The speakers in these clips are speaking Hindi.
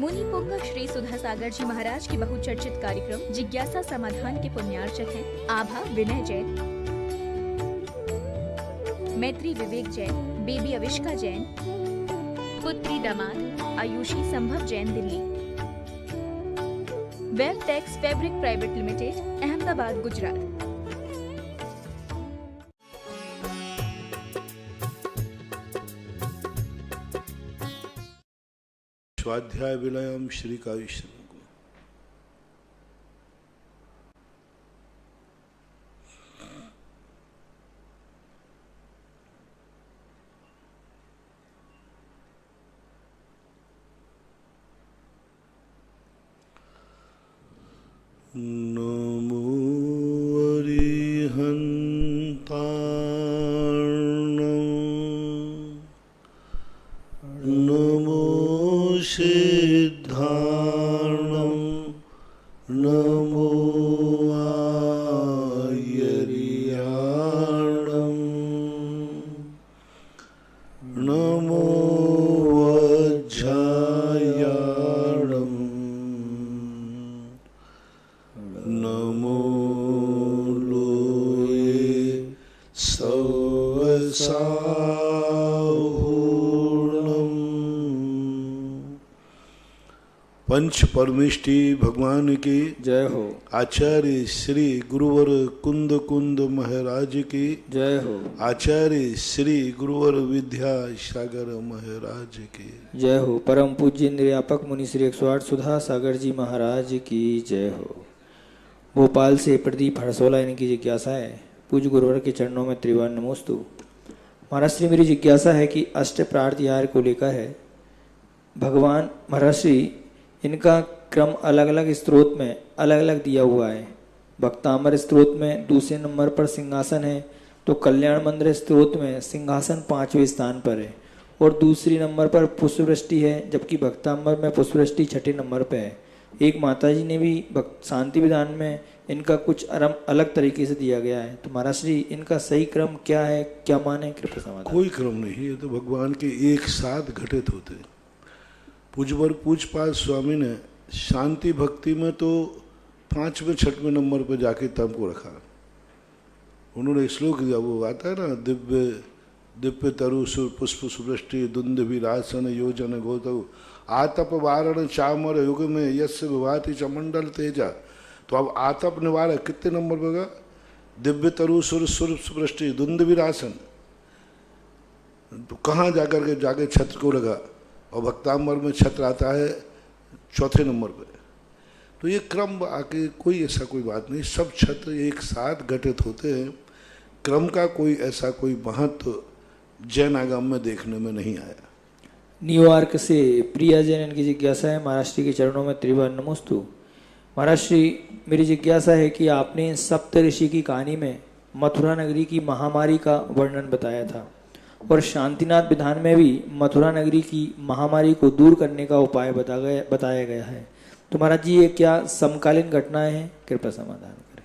मुनि पुंग श्री सुधा सागर जी महाराज के बहुचर्चित कार्यक्रम जिज्ञासा समाधान के पुण्यार्चक हैं आभा विनय जैन, मैत्री विवेक जैन, बेबी अविष्का जैन, पुत्री दामाद Ayushi Sambhav Jain Delhi, web tex fabric private limited Ahmedabad Gujarat. स्वाध्याय विलयम श्री काव्य नमो अरिहन्तार्णं नमो सिद्धार्णं नमो आयर्याणं नमो वज्रायाणं नमो लोये सवसाहूर्णम्। पंच परमेष्टि भगवान की जय हो। आचार्य श्री गुरुवर कुंद कुंद महाराज की जय हो। आचार्य श्री गुरुवर विद्या सागर महाराज की जय हो। परम पूज्य निर्यापक मुनि श्री 108 सुधा सागर जी महाराज की जय हो। भोपाल से प्रदीप हरसोला इनकी जिज्ञासा है, पूज्य गुरुवर के चरणों में त्रिवार नमोस्तु। महाराज श्री मेरी जिज्ञासा है कि अष्ट प्रार्थयार को लेकर है। भगवान महाराज श्री इनका क्रम अलग अलग स्त्रोत में अलग अलग दिया हुआ है। भक्तामर स्त्रोत में दूसरे नंबर पर सिंहासन है, तो कल्याण मंदिर स्त्रोत में सिंहासन 5वें स्थान पर है और दूसरी नंबर पर पुष्पवृष्टि है, जबकि भक्तामर में पुष्पवृष्टि 6ठे नंबर पर है। एक माताजी ने भी शांति विधान में इनका कुछ अलग तरीके से दिया गया है, तो महाराज श्री इनका सही क्रम क्या है, क्या माने, कृपया समाधान। कोई क्रम नहीं, ये तो भगवान के एक साथ घटित होते हैं। पूजवर पूजपाल स्वामी ने शांति भक्ति में तो 5वें 6वें नंबर पर जाके तम को रखा। उन्होंने श्लोक दिया, वो आता है ना, दिव्य दिव्य तरु सुर पुष्प सुवृष्टि दुंद विरासन योजन गोतव आतप वारण चामर युग में यस्य विभाति चमंडल तेजा। तो अब आतप निवारक कितने नंबर पर होगा? दिव्य तरु सुर सुर सुवृष्टि दुंद विरासन, तो कहाँ जाकर के जाके छत्र को लगा, और भक्तांबर में छत्र आता है 4थे नंबर पर। तो ये क्रम आके कोई ऐसा कोई बात नहीं, सब छत्र एक साथ घटित होते हैं। क्रम का कोई ऐसा कोई महत्व जैन आगम में देखने में नहीं आया। न्यूयॉर्क से प्रिया जैन इनकी जिज्ञासा है, महाराज श्री के चरणों में त्रिवार नमोस्तु। महाराज श्री मेरी जिज्ञासा है कि आपने सप्त ऋषि की कहानी में मथुरा नगरी की महामारी का वर्णन बताया था, और शांतिनाथ विधान में भी मथुरा नगरी की महामारी को दूर करने का उपाय बताया गया है। तो महाराज जी ये क्या समकालीन घटनाएं हैं, कृपया समाधान करें।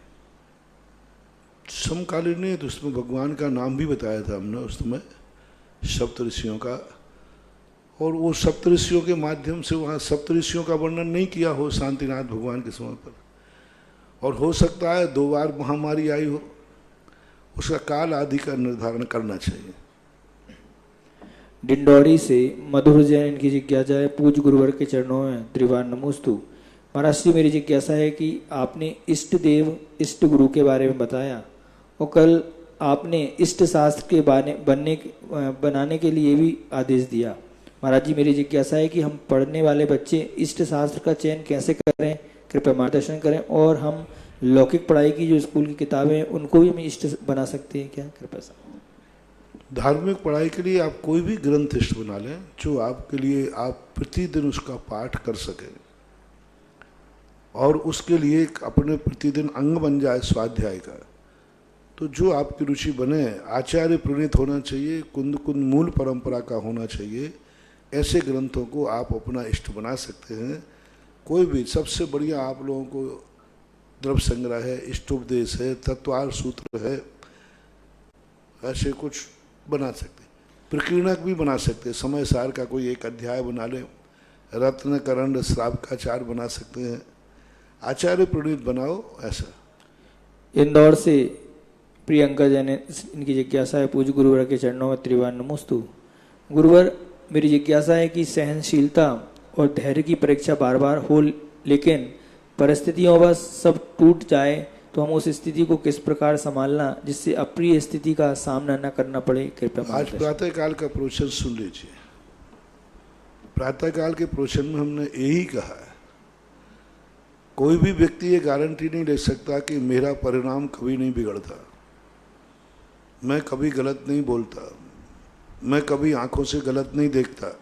समकालीन नहीं, तो उसमें भगवान का नाम भी बताया था हमने उस समय, सप्तऋषियों का, और वो सप्तऋषियों के माध्यम से वहाँ सप्तऋषियों का वर्णन नहीं किया हो शांतिनाथ भगवान के समय पर। और हो सकता है 2 बार महामारी आई हो, उसका काल आदि का निर्धारण करना चाहिए। डिंडौरी से मधुर जैन इनकी जिज्ञासा है, पूज्य गुरुवर के चरणों में त्रिवार नमोस्तु। महाराज श्री मेरी जिज्ञासा है कि आपने इष्ट देव इष्ट गुरु के बारे में बताया, और कल आपने इष्ट शास्त्र के बनाने के लिए भी आदेश दिया। महाराज जी मेरी जिज्ञासा है कि हम पढ़ने वाले बच्चे इष्ट शास्त्र का चयन कैसे करें, कृपया मार्गदर्शन करें, और हम लौकिक पढ़ाई की जो स्कूल की किताबें हैं उनको भी हम इष्ट बना सकते हैं क्या, कृपया। धार्मिक पढ़ाई के लिए आप कोई भी ग्रंथ इष्ट बना लें, जो आपके लिए आप प्रतिदिन उसका पाठ कर सकें, और उसके लिए एक अपने प्रतिदिन अंग बन जाए स्वाध्याय का। तो जो आपकी रुचि बने, आचार्य प्रणीत होना चाहिए, कुंद कुंद मूल परंपरा का होना चाहिए, ऐसे ग्रंथों को आप अपना इष्ट बना सकते हैं। कोई भी, सबसे बढ़िया आप लोगों को द्रव्य संग्रह है, इष्टोपदेश है, तत्वार सूत्र है, ऐसे कुछ बना सकते। प्रकीर्णक भी बना सकते, समय सार का कोई एक अध्याय बना लें, रत्न करंड श्राप का आचार बना सकते हैं, आचार्य प्रणीत बनाओ ऐसा। इंदौर से प्रियंका जैन, इनकी जिज्ञासा है, पूज्य गुरुवर के चरणों में त्रिवार नमोस्तु। गुरुवर, मेरी जिज्ञासा है कि सहनशीलता और धैर्य की परीक्षा बार बार हो, लेकिन परिस्थितियों बस सब टूट जाए तो हम उस स्थिति को किस प्रकार संभालना जिससे अप्रिय स्थिति का सामना न करना पड़े, कृपया आज मार्गदर्शन। प्रातः काल का प्रवचन सुन लीजिए। प्रातः काल के प्रवचन में हमने यही कहा है, कोई भी व्यक्ति ये गारंटी नहीं ले सकता कि मेरा परिणाम कभी नहीं बिगड़ता, मैं कभी गलत नहीं बोलता, मैं कभी आंखों से गलत नहीं देखता,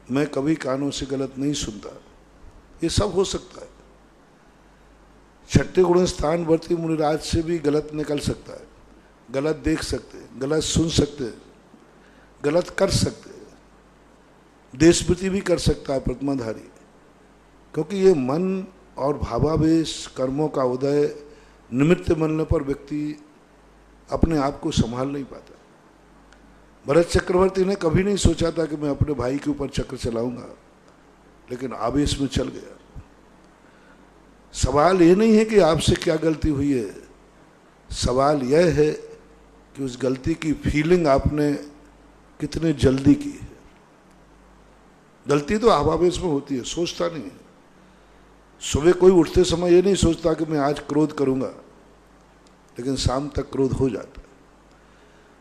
मैं कभी कानों से गलत नहीं सुनता। ये सब हो सकता है। छठे गुण स्थान वर्ती मुनिराज से भी गलत निकल सकता है, गलत देख सकते हैं, गलत सुन सकते हैं, गलत कर सकते हैं, देशभृति भी कर सकता है प्रतिमाधारी, क्योंकि ये मन और भावावेश कर्मों का उदय निमित्त मिलने पर व्यक्ति अपने आप को संभाल नहीं पाता। भरत चक्रवर्ती ने कभी नहीं सोचा था कि मैं अपने भाई के ऊपर चक्र चलाऊंगा, लेकिन आवेश में चल गया। सवाल ये नहीं है कि आपसे क्या गलती हुई है, सवाल यह है कि उस गलती की फीलिंग आपने कितने जल्दी की है। गलती तो आवेश में होती है, सोचता नहीं है। सुबह कोई उठते समय ये नहीं सोचता कि मैं आज क्रोध करूंगा, लेकिन शाम तक क्रोध हो जाता है।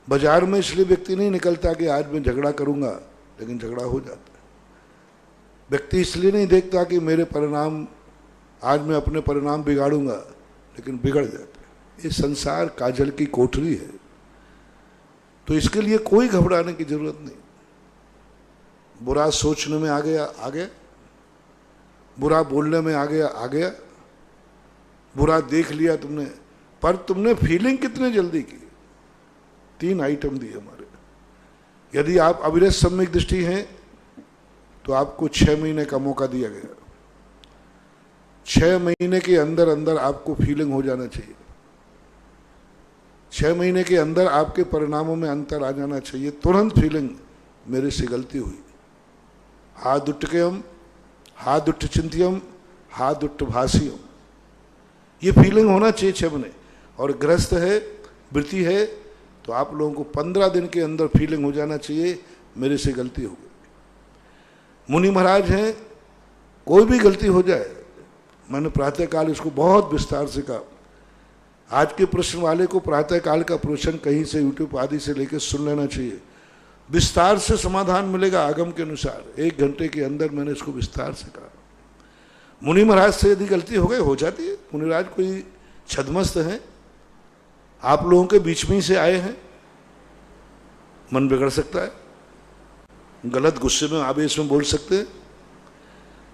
बाजार में इसलिए व्यक्ति नहीं निकलता कि आज मैं झगड़ा करूंगा, लेकिन झगड़ा हो जाता है। व्यक्ति इसलिए नहीं देखता कि मेरे परिणाम, आज मैं अपने परिणाम बिगाड़ूंगा, लेकिन बिगड़ जाता है। ये संसार काजल की कोठरी है, तो इसके लिए कोई घबराने की जरूरत नहीं। बुरा सोचने में आ गया, बुरा बोलने में आ गया, बुरा देख लिया तुमने, पर तुमने फीलिंग कितने जल्दी की। 3 आइटम दिए हमारे। यदि आप अविरत सम्यक दृष्टि हैं तो आपको 6 महीने का मौका दिया गया। 6 महीने के अंदर अंदर आपको फीलिंग हो जाना चाहिए। 6 महीने के अंदर आपके परिणामों में अंतर आ जाना चाहिए। तुरंत फीलिंग, मेरे से गलती हुई, हा दुट्टकयम, हा दुट्ट चिंत्यम, हा दुट्ट भाष्यम, ये फीलिंग होना चाहिए 6 महीने। और ग्रस्त है, वृत्ति है, तो आप लोगों को 15 दिन के अंदर फीलिंग हो जाना चाहिए, मेरे से गलती हो गई। मुनि महाराज हैं, कोई भी गलती हो जाए, मैंने प्रातःकाल इसको बहुत विस्तार से कहा। आज के प्रश्न वाले को प्रातःकाल का प्रवचन कहीं से यूट्यूब आदि से लेकर सुन लेना चाहिए, विस्तार से समाधान मिलेगा आगम के अनुसार। 1 घंटे के अंदर मैंने इसको विस्तार से कहा। मुनि महाराज से यदि गलती हो गई, हो जाती है। मुनिराज कोई छदमस्त हैं, आप लोगों के बीच में से आए हैं, मन बिगड़ सकता है, गलत गुस्से में आवेश में बोल सकते हैं।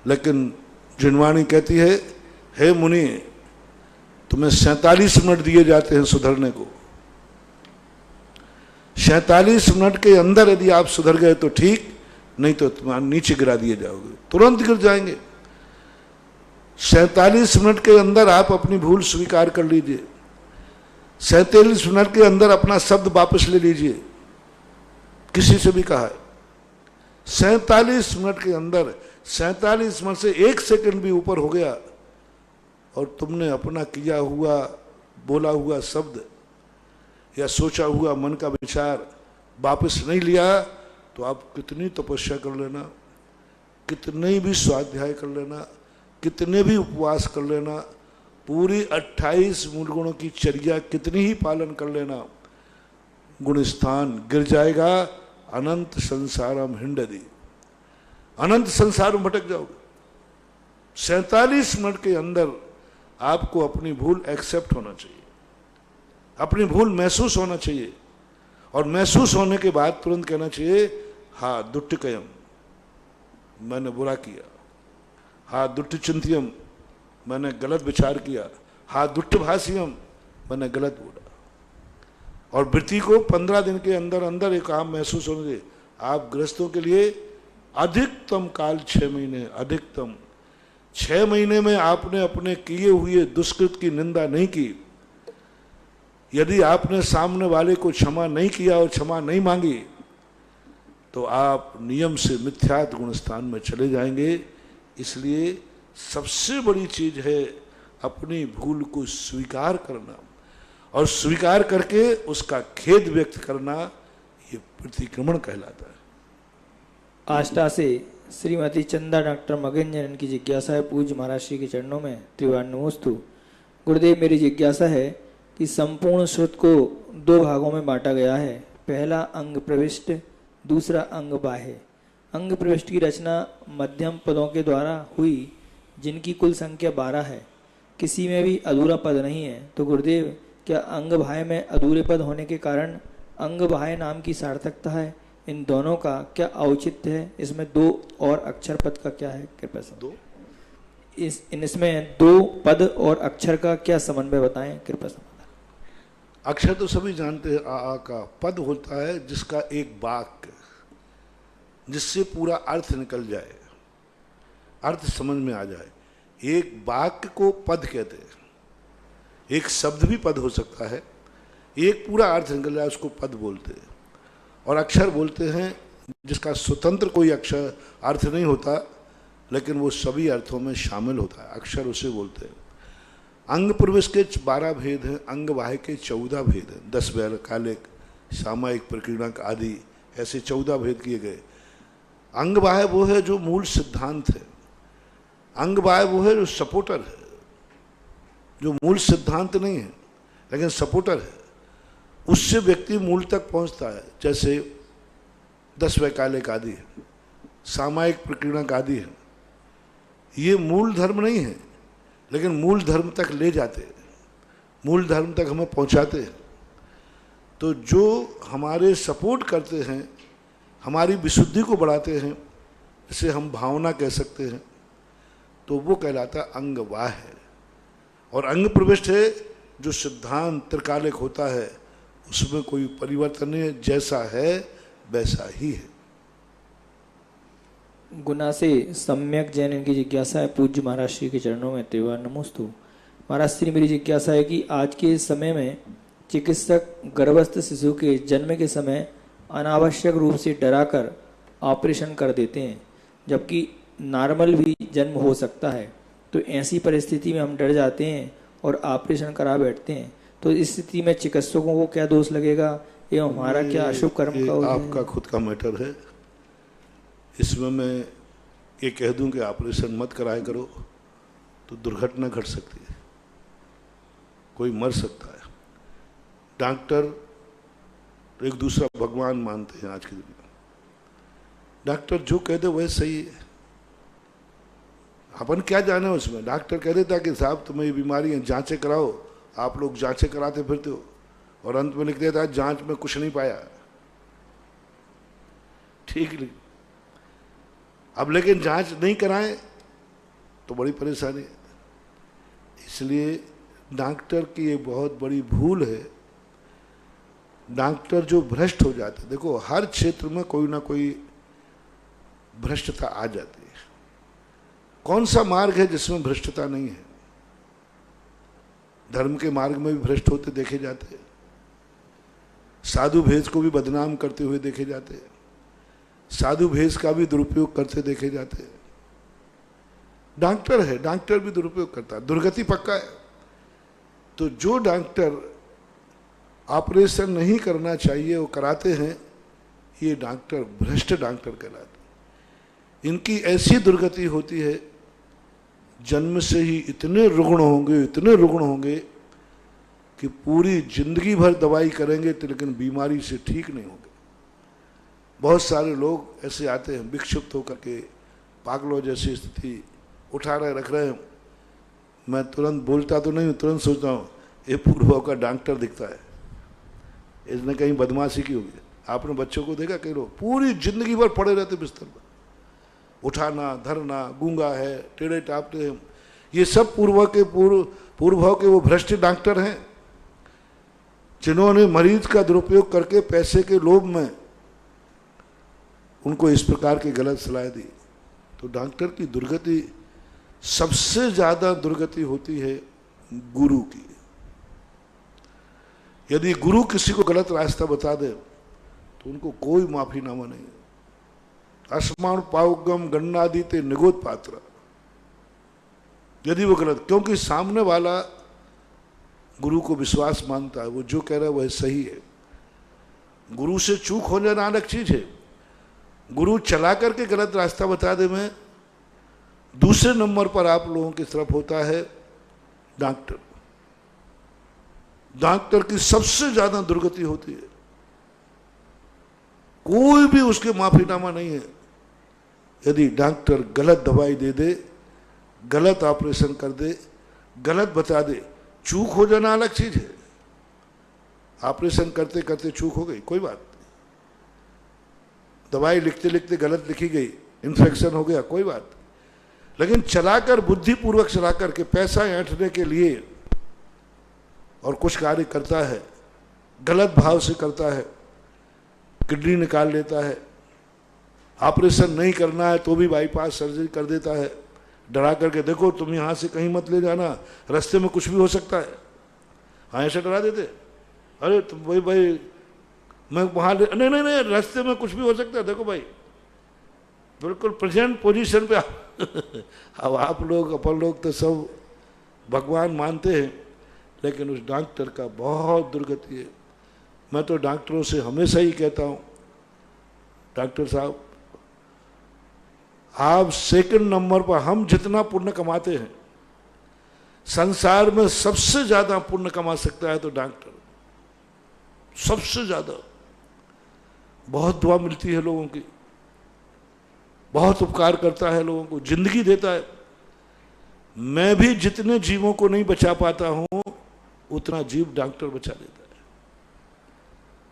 लेकिन जिनवाणी कहती है, हे मुनि, तुम्हें 47 मिनट दिए जाते हैं सुधरने को। 47 मिनट के अंदर यदि आप सुधर गए तो ठीक, नहीं तो तुम्हारे नीचे गिरा दिए जाओगे, तुरंत गिर जाएंगे। 47 मिनट के अंदर आप अपनी भूल स्वीकार कर लीजिए। 47 मिनट के अंदर अपना शब्द वापस ले लीजिए। किसी से भी कहा है 47 मिनट के अंदर, 47 मिनट से 1 सेकंड भी ऊपर हो गया और तुमने अपना किया हुआ, बोला हुआ शब्द या सोचा हुआ मन का विचार वापस नहीं लिया, तो आप कितनी तपस्या कर लेना, कितने भी स्वाध्याय कर लेना, कितने भी उपवास कर लेना, पूरी 28 मूल गुणों की चर्या कितनी ही पालन कर लेना, गुण स्थान गिर जाएगा। अनंत संसारम हिंडदी, अनंत संसार में भटक जाओगे। 47 मिनट के अंदर आपको अपनी भूल एक्सेप्ट होना चाहिए, अपनी भूल महसूस होना चाहिए, और महसूस होने के बाद तुरंत कहना चाहिए, हा दुट्टकयम, मैंने बुरा किया, हा दुट्ट चिंत्यम, मैंने गलत विचार किया, हा दुट्ट भाष्यम, मैंने गलत बोला। और वृत्ति को 15 दिन के अंदर अंदर एक काम महसूस होने दे। आप गृहस्थों के लिए अधिकतम काल 6 महीने, अधिकतम 6 महीने में आपने अपने किए हुए दुष्कृत की निंदा नहीं की। यदि आपने सामने वाले को क्षमा नहीं किया और क्षमा नहीं मांगी, तो आप नियम से मिथ्यात्व गुण स्थान में चले जाएंगे। इसलिए सबसे बड़ी चीज है अपनी भूल को स्वीकार करना, और स्वीकार करके उसका खेद व्यक्त करना, ये प्रतिक्रमण कहलाता है। आष्टा से श्रीमती चंदा डॉक्टर मगन की जिज्ञासा है, पूज्य महाराज श्री के चरणों में त्रिवाण नमोस्तु। गुरुदेव, मेरी जिज्ञासा है कि संपूर्ण श्रुत को दो भागों में बांटा गया है, पहला अंग प्रविष्ट, दूसरा अंग बाह्य। अंग प्रविष्ट की रचना मध्यम पदों के द्वारा हुई, जिनकी कुल संख्या 12 है, किसी में भी अधूरा पद नहीं है। तो गुरुदेव, क्या अंग बाह्य में अधूरे पद होने के कारण अंग बाह्य नाम की सार्थकता है? इन दोनों का क्या औचित्य है? इसमें दो और अक्षर पद का क्या है? कृपया दो इसमें दो पद और अक्षर का क्या समन्वय बताएं, कृपया समाधान। अक्षर तो सभी जानते हैं, आ का। पद होता है जिसका एक वाक्य, जिससे पूरा अर्थ निकल जाए, अर्थ समझ में आ जाए। एक वाक्य को पद कहते हैं। एक शब्द भी पद हो सकता है, एक पूरा अर्थ निकल जाए उसको पद बोलते हैं। और अक्षर बोलते हैं जिसका स्वतंत्र कोई अक्षर अर्थ नहीं होता, लेकिन वो सभी अर्थों में शामिल होता है, अक्षर उसे बोलते हैं। अंग प्रवेश के 12 भेद हैं, अंग बाह्य के 14 भेद हैं। 10 बैल, कालिक, सामायिक, प्रकीर्णक आदि ऐसे 14 भेद किए गए। अंग बाह्य वो है जो मूल सिद्धांत है, अंग बाह्य वो है जो सपोर्टर है, जो मूल सिद्धांत नहीं है लेकिन सपोर्टर है। उससे व्यक्ति मूल तक पहुंचता है। जैसे 10 वैकालिक आदि है, सामायिक प्रकीर्णक आदि है, ये मूल धर्म नहीं है लेकिन मूल धर्म तक ले जाते हैं, मूल धर्म तक हमें पहुंचाते हैं। तो जो हमारे सपोर्ट करते हैं, हमारी विशुद्धि को बढ़ाते हैं, इसे हम भावना कह सकते हैं, तो वो कहलाता है अंग बाह्य। और अंग प्रविष्ट है जो सिद्धांत त्रिकालिक होता है, उसमें कोई परिवर्तन नहीं है, जैसा है वैसा ही है। गुना से सम्यक जैन इनकी जिज्ञासा है, पूज्य महाराज श्री के चरणों में त्रिवार नमोस्तु। महाराज श्री, मेरी जिज्ञासा है कि आज के समय में चिकित्सक गर्भस्थ शिशु के जन्म के समय अनावश्यक रूप से डराकर ऑपरेशन कर देते हैं, जबकि नॉर्मल भी जन्म हो सकता है। तो ऐसी परिस्थिति में हम डर जाते हैं और ऑपरेशन करा बैठते हैं। तो इस स्थिति में चिकित्सकों को क्या दोष लगेगा एवं हमारा क्या अशुभ कर्म का आपका खुद का मैटर है। इसमें मैं ये कह दूं कि ऑपरेशन मत कराया करो तो दुर्घटना घट सकती है, कोई मर सकता है। डॉक्टर एक दूसरा भगवान मानते हैं आज की दुनिया। डॉक्टर जो कह दे वह सही है, अपन क्या जाने उसमें। डॉक्टर कह देता कि साहब तुम्हें ये बीमारी है, जांचें कराओ। आप लोग जांचें कराते फिरते हो और अंत में लिख देता है जांच में कुछ नहीं पाया। ठीक नहीं, अब लेकिन जांच नहीं कराएं तो बड़ी परेशानी है। इसलिए डॉक्टर की ये बहुत बड़ी भूल है। डॉक्टर जो भ्रष्ट हो जाते, देखो हर क्षेत्र में कोई ना कोई भ्रष्टता आ जाती है। कौन सा मार्ग है जिसमें भ्रष्टता नहीं है? धर्म के मार्ग में भी भ्रष्ट होते देखे जाते हैं, साधु भेष को भी बदनाम करते हुए देखे जाते हैं, साधु भेष का भी दुरुपयोग करते देखे जाते हैं। डॉक्टर है, डॉक्टर भी दुरुपयोग करता है, दुर्गति पक्का है। तो जो डॉक्टर ऑपरेशन नहीं करना चाहिए वो कराते हैं, ये डॉक्टर भ्रष्ट डॉक्टर कहलाते। इनकी ऐसी दुर्गति होती है, जन्म से ही इतने रुग्ण होंगे, इतने रुग्ण होंगे कि पूरी जिंदगी भर दवाई करेंगे तो लेकिन बीमारी से ठीक नहीं होंगे। बहुत सारे लोग ऐसे आते हैं विक्षिप्त होकर के, पागलों जैसी स्थिति उठा रहे रख रहे हैं। मैं तुरंत बोलता तो नहीं, तुरंत सोचता हूँ ये पूर्व का डॉक्टर दिखता है, इसने कहीं बदमाशी की होगी। आपने बच्चों को देखा, कई लोग पूरी जिंदगी भर पड़े रहते बिस्तर पर, उठाना धरना, गूंगा है, टेढ़े टापते हैं। ये सब पूर्व के वो भ्रष्ट डॉक्टर हैं जिन्होंने मरीज का दुरुपयोग करके पैसे के लोभ में उनको इस प्रकार की गलत सलाह दी। तो डॉक्टर की दुर्गति, सबसे ज्यादा दुर्गति होती है गुरु की। यदि गुरु किसी को गलत रास्ता बता दे तो उनको कोई माफीनामा नहीं। अस्माण पावगम गन्नादि ते निगोद पात्र, यदि वो गलत, क्योंकि सामने वाला गुरु को विश्वास मानता है, वो जो कह रहा है वह सही है। गुरु से चूक हो जाना अलग चीज है, गुरु चला करके गलत रास्ता बता दे। मैं दूसरे नंबर पर आप लोगों की तरफ होता है डॉक्टर। डॉक्टर की सबसे ज्यादा दुर्गति होती है, कोई भी उसके माफीनामा नहीं है। यदि डॉक्टर गलत दवाई दे दे, गलत ऑपरेशन कर दे, गलत बता दे, चूक हो जाना अलग चीज है। ऑपरेशन करते करते चूक हो गई, कोई बात नहीं। दवाई लिखते लिखते गलत लिखी गई, इन्फेक्शन हो गया, कोई बात नहीं। लेकिन चलाकर, बुद्धिपूर्वक चला करके पैसा ऐंठने के लिए और कुछ कार्य करता है, गलत भाव से करता है, किडनी निकाल लेता है, ऑपरेशन नहीं करना है तो भी बाईपास सर्जरी कर देता है, डरा करके देखो तुम यहां से कहीं मत ले जाना, रास्ते में कुछ भी हो सकता है। हाँ, ऐसे डरा देते, अरे तुम भाई मैं वहां नहीं नहीं नहीं, रास्ते में कुछ भी हो सकता है, देखो भाई बिल्कुल प्रेजेंट पोजीशन पे अब आप लोग, अपन लोग तो सब भगवान मानते हैं, लेकिन उस डॉक्टर का बहुत दुर्गति है। मैं तो डॉक्टरों से हमेशा ही कहता हूं, डॉक्टर साहब आप सेकंड नंबर पर, हम जितना पुण्य कमाते हैं, संसार में सबसे ज्यादा पुण्य कमा सकता है तो डॉक्टर, सबसे ज्यादा। बहुत दुआ मिलती है लोगों की, बहुत उपकार करता है लोगों को, जिंदगी देता है। मैं भी जितने जीवों को नहीं बचा पाता हूं, उतना जीव डॉक्टर बचा देता है।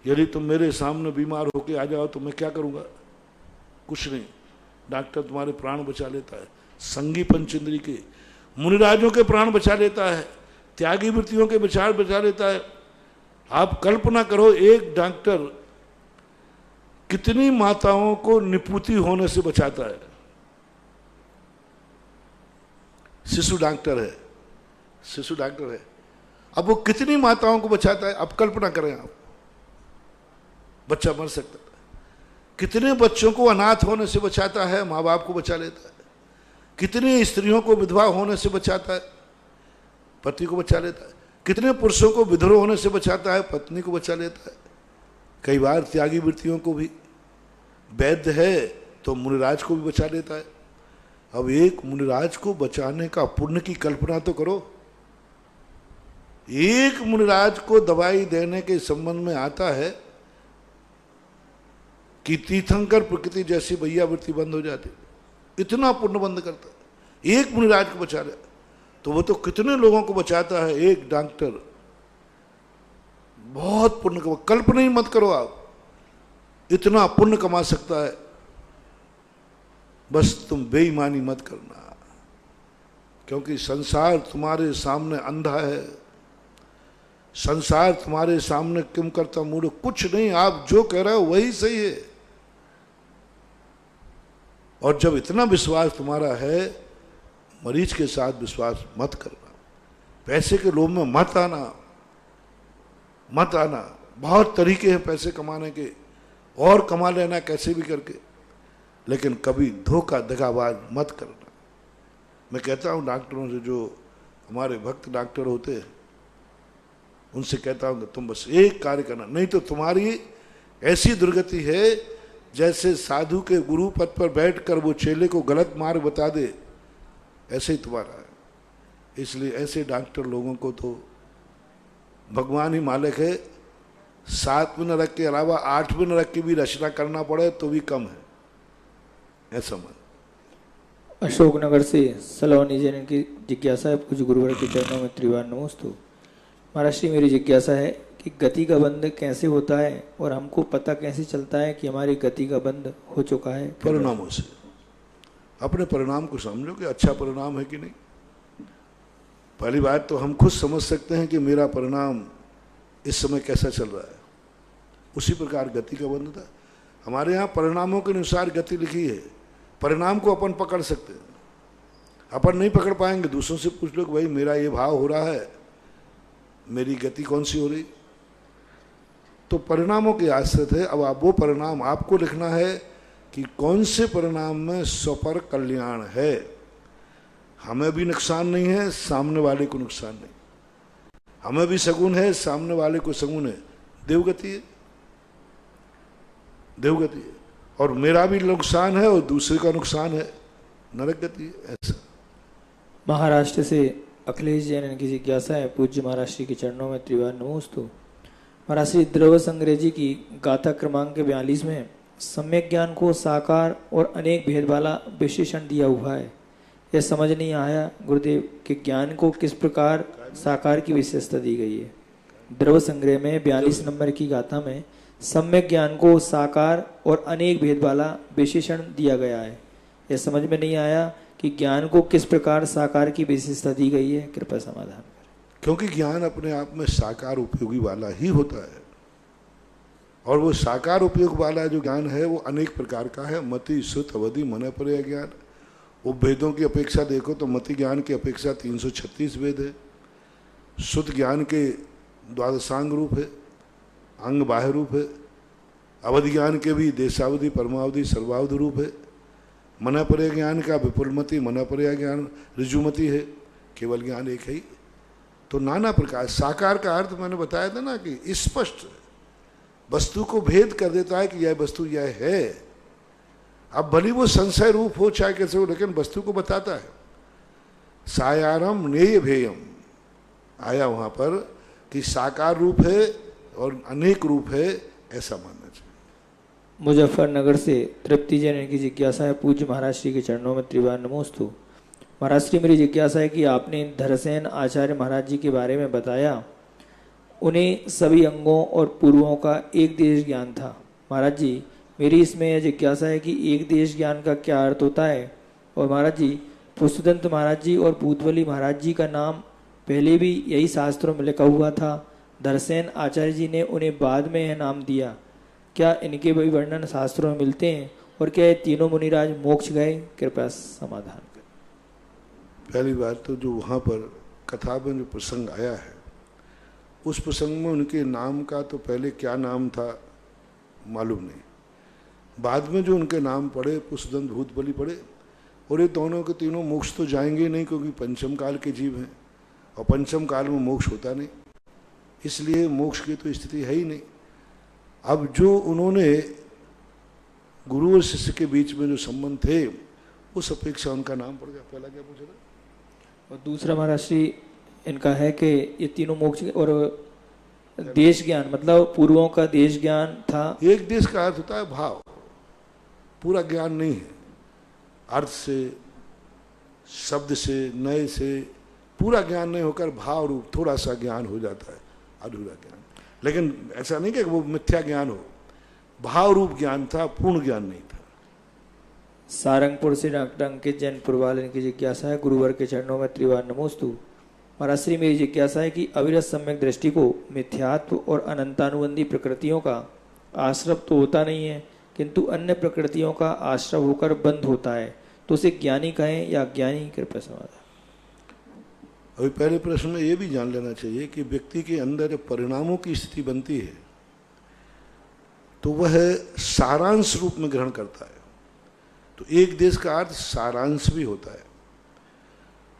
यदि तुम मेरे सामने बीमार होके आ जाओ तो मैं क्या करूंगा? कुछ नहीं, डॉक्टर तुम्हारे प्राण बचा लेता है। संगी पंचेंद्री के, मुनिराजों के प्राण बचा लेता है, त्यागी वृत्तियों के विचार बचा लेता है। आप कल्पना करो, एक डॉक्टर कितनी माताओं को निपुति होने से बचाता है। शिशु डॉक्टर है, शिशु डॉक्टर है, अब वो कितनी माताओं को बचाता है। अब कल्पना करें आप, बच्चा मर सकता है, कितने बच्चों को अनाथ होने से बचाता है, माँ बाप को बचा लेता है। कितनी स्त्रियों को विधवा होने से बचाता है, पति को बचा लेता है। कितने पुरुषों को विधवा होने से बचाता है, पत्नी को बचा लेता है। कई बार त्यागी वृत्तियों को भी, वैद्य है तो मुनिराज को भी बचा लेता है। अब एक मुनिराज को बचाने का पुण्य की कल्पना तो करो। एक मुनिराज को दवाई देने के संबंध में आता है कि तीर्थंकर प्रकृति जैसी भैया वृत्ति बंद हो जाती, इतना पुण्य बंद करता है। एक मुनिराज को बचा ले तो वो तो कितने लोगों को बचाता है। एक डॉक्टर बहुत पुण्य कमा, कल्पना ही मत करो आप, इतना पुण्य कमा सकता है। बस तुम बेईमानी मत करना, क्योंकि संसार तुम्हारे सामने अंधा है। संसार तुम्हारे सामने किम करता मूढ़, कुछ नहीं, आप जो कह रहे हो वही सही है। और जब इतना विश्वास तुम्हारा है, मरीज के साथ विश्वास मत करना, पैसे के लोभ में मत आना, मत आना। बहुत तरीके हैं पैसे कमाने के, और कमा लेना कैसे भी करके, लेकिन कभी धोखा दगाबाज मत करना। मैं कहता हूँ डॉक्टरों से, जो हमारे भक्त डॉक्टर होते हैं, उनसे कहता हूँ तुम बस एक कार्य करना, नहीं तो तुम्हारी ऐसी दुर्गति है जैसे साधु के गुरु पद पर बैठकर वो चेले को गलत मार्ग बता दे, ऐसे ही तुम्हारा है। इसलिए ऐसे डॉक्टर लोगों को तो भगवान ही मालिक है। 7वें नरक के अलावा 8वें नरक की भी रचना करना पड़े तो भी कम है, ऐसा मन। अशोकनगर से सलोनी जैन की जिज्ञासा है, कुछ गुरुवर के चरणों में त्रिवार नमोस्तु। महाराज श्री, मेरी जिज्ञासा है कि गति का बंध कैसे होता है और हमको पता कैसे चलता है कि हमारी गति का बंध हो चुका है? परिणामों से। अपने परिणाम को समझो कि अच्छा परिणाम है कि नहीं। पहली बात तो हम खुद समझ सकते हैं कि मेरा परिणाम इस समय कैसा चल रहा है, उसी प्रकार गति का बंध था। हमारे यहाँ परिणामों के अनुसार गति लिखी है। परिणाम को अपन पकड़ सकते हैं, अपन नहीं पकड़ पाएंगे। दूसरों से पूछ लो कि भाई मेरा ये भाव हो रहा है, मेरी गति कौन सी हो रही, तो परिणामों के आश्रित है। अब आप वो परिणाम आपको लिखना है कि कौन से परिणाम में स्वपर कल्याण है। हमें भी नुकसान नहीं है, सामने वाले को नुकसान नहीं, हमें भी सगुन है, सामने वाले को सगुन है। देवगति है, देवगति है। और मेरा भी नुकसान है और दूसरे का नुकसान है, नरक गति है। ऐसा महाराष्ट्र से अखिलेश जैन की जिज्ञासा है, पूज्य महाराज श्री के चरणों में त्रिवार नमोस्तु। महाराज श्री द्रव संग्रह जी की गाथा क्रमांक 42 में सम्यक ज्ञान को साकार और अनेक भेद वाला विशेषण दिया हुआ है। यह समझ नहीं आया गुरुदेव कि ज्ञान को किस प्रकार साकार की विशेषता दी गई है। द्रव संग्रह में 42 नंबर की गाथा में सम्यक ज्ञान को साकार और अनेक भेद वाला विशेषण दिया गया है। यह समझ में नहीं आया कि ज्ञान को किस प्रकार साकार की विशेषता दी गई है, कृपया समाधान करें। क्योंकि ज्ञान अपने आप में साकार उपयोगी वाला ही होता है, और वो साकार उपयोग वाला जो ज्ञान है वो अनेक प्रकार का है। मति, श्रुत, अवधि, मन, पर्याय ज्ञान। वो वेदों की अपेक्षा देखो तो मति ज्ञान की अपेक्षा 336 वेद है। श्रुत ज्ञान के द्वादशांग रूप है, अंग बाह्य रूप है। अवधि ज्ञान के भी देशावधि, परमावधि, सर्वावधि रूप है। मनपर्य ज्ञान का विपुलमति, मनपर्य ज्ञान ऋजुमति है। केवल ज्ञान एक है ही। तो नाना प्रकार साकार का अर्थ मैंने बताया था ना कि स्पष्ट वस्तु को भेद कर देता है कि यह वस्तु यह है। अब भली वो संशय रूप हो चाहे कैसे हो, लेकिन वस्तु को बताता है। सायारम नेय भेयम आया वहां पर कि साकार रूप है और अनेक रूप है, ऐसा मानना चाहिए। मुजफ्फरनगर से तृप्ति जैन की जिज्ञासा है, पूज्य महाराज श्री के चरणों में त्रिवार नमोस्तु। महाराज श्री मेरी जिज्ञासा है कि आपने धरसेन आचार्य महाराज जी के बारे में बताया, उन्हें सभी अंगों और पूर्वों का एक देश ज्ञान था। महाराज जी मेरी इसमें यह जिज्ञासा है कि एक देश ज्ञान का क्या अर्थ होता है। और महाराज जी पुष्पदंत महाराज जी और भूतवली महाराज जी का नाम पहले भी यही शास्त्रों में लिखा हुआ था, धरसेन आचार्य जी ने उन्हें बाद में यह नाम दिया। क्या इनके भी वर्णन शास्त्रों में मिलते हैं और क्या ये तीनों मुनिराज मोक्ष गए, कृपया समाधान करें। पहली बात तो जो वहाँ पर कथा में जो प्रसंग आया है, उस प्रसंग में उनके नाम का तो पहले क्या नाम था मालूम नहीं। बाद में जो उनके नाम पड़े, पुष्पदंत, भूतबली पड़े, और ये दोनों के तीनों मोक्ष तो जाएंगे नहीं, क्योंकि पंचम काल के जीव हैं और पंचम काल में मोक्ष होता नहीं, इसलिए मोक्ष की तो स्थिति है ही नहीं। अब जो उन्होंने गुरु और शिष्य के बीच में जो संबंध थे, उस अपेक्षा उनका नाम पड़ गया। पहला क्या पूछा था? और दूसरा महाराज श्री इनका है कि ये तीनों मोक्ष और देश ज्ञान, मतलब पूर्वों का देश ज्ञान था। एक देश का अर्थ होता है भाव, पूरा ज्ञान नहीं है। अर्थ से, शब्द से, नए से पूरा ज्ञान नहीं होकर भाव रूप थोड़ा सा ज्ञान हो जाता है, अधूरा ज्ञान। लेकिन ऐसा नहीं कि वो मिथ्या ज्ञान हो, भाव रूप ज्ञान था, पूर्ण ज्ञान नहीं था। सारंगपुर से डॉक्टर अंकित जैन पुरवाल की जिज्ञासा है, गुरुवर के चरणों में त्रिवार नमोस्तु। महाराज श्री मेरी जिज्ञासा है कि अविरत सम्यक दृष्टि को मिथ्यात्व और अनंतानुबंधी प्रकृतियों का आश्रव तो होता नहीं है, किंतु अन्य प्रकृतियों का आश्रव होकर बंद होता है, तो उसे ज्ञानी कहें या अज्ञानी, कृपया समाधान। अभी पहले प्रश्न में ये भी जान लेना चाहिए कि व्यक्ति के अंदर जब परिणामों की स्थिति बनती है तो वह सारांश रूप में ग्रहण करता है। तो एक देश का अर्थ सारांश भी होता है।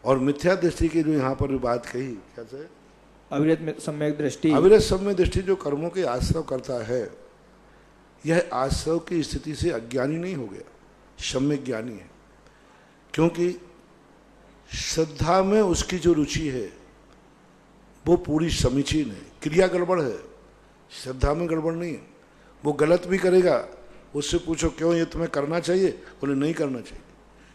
और मिथ्या दृष्टि की जो यहाँ पर बात कही, कैसे अविरत सम्यक दृष्टि, अविरत सम्यक दृष्टि जो कर्मों के आश्रव करता है, यह आश्रव की स्थिति से अज्ञानी नहीं हो गया, सम्यक ज्ञानी है। क्योंकि श्रद्धा में उसकी जो रुचि है वो पूरी समीचीन है। क्रिया गड़बड़ है, श्रद्धा में गड़बड़ नहीं है। वो गलत भी करेगा, उससे पूछो क्यों ये तुम्हें करना चाहिए, बोले नहीं करना चाहिए।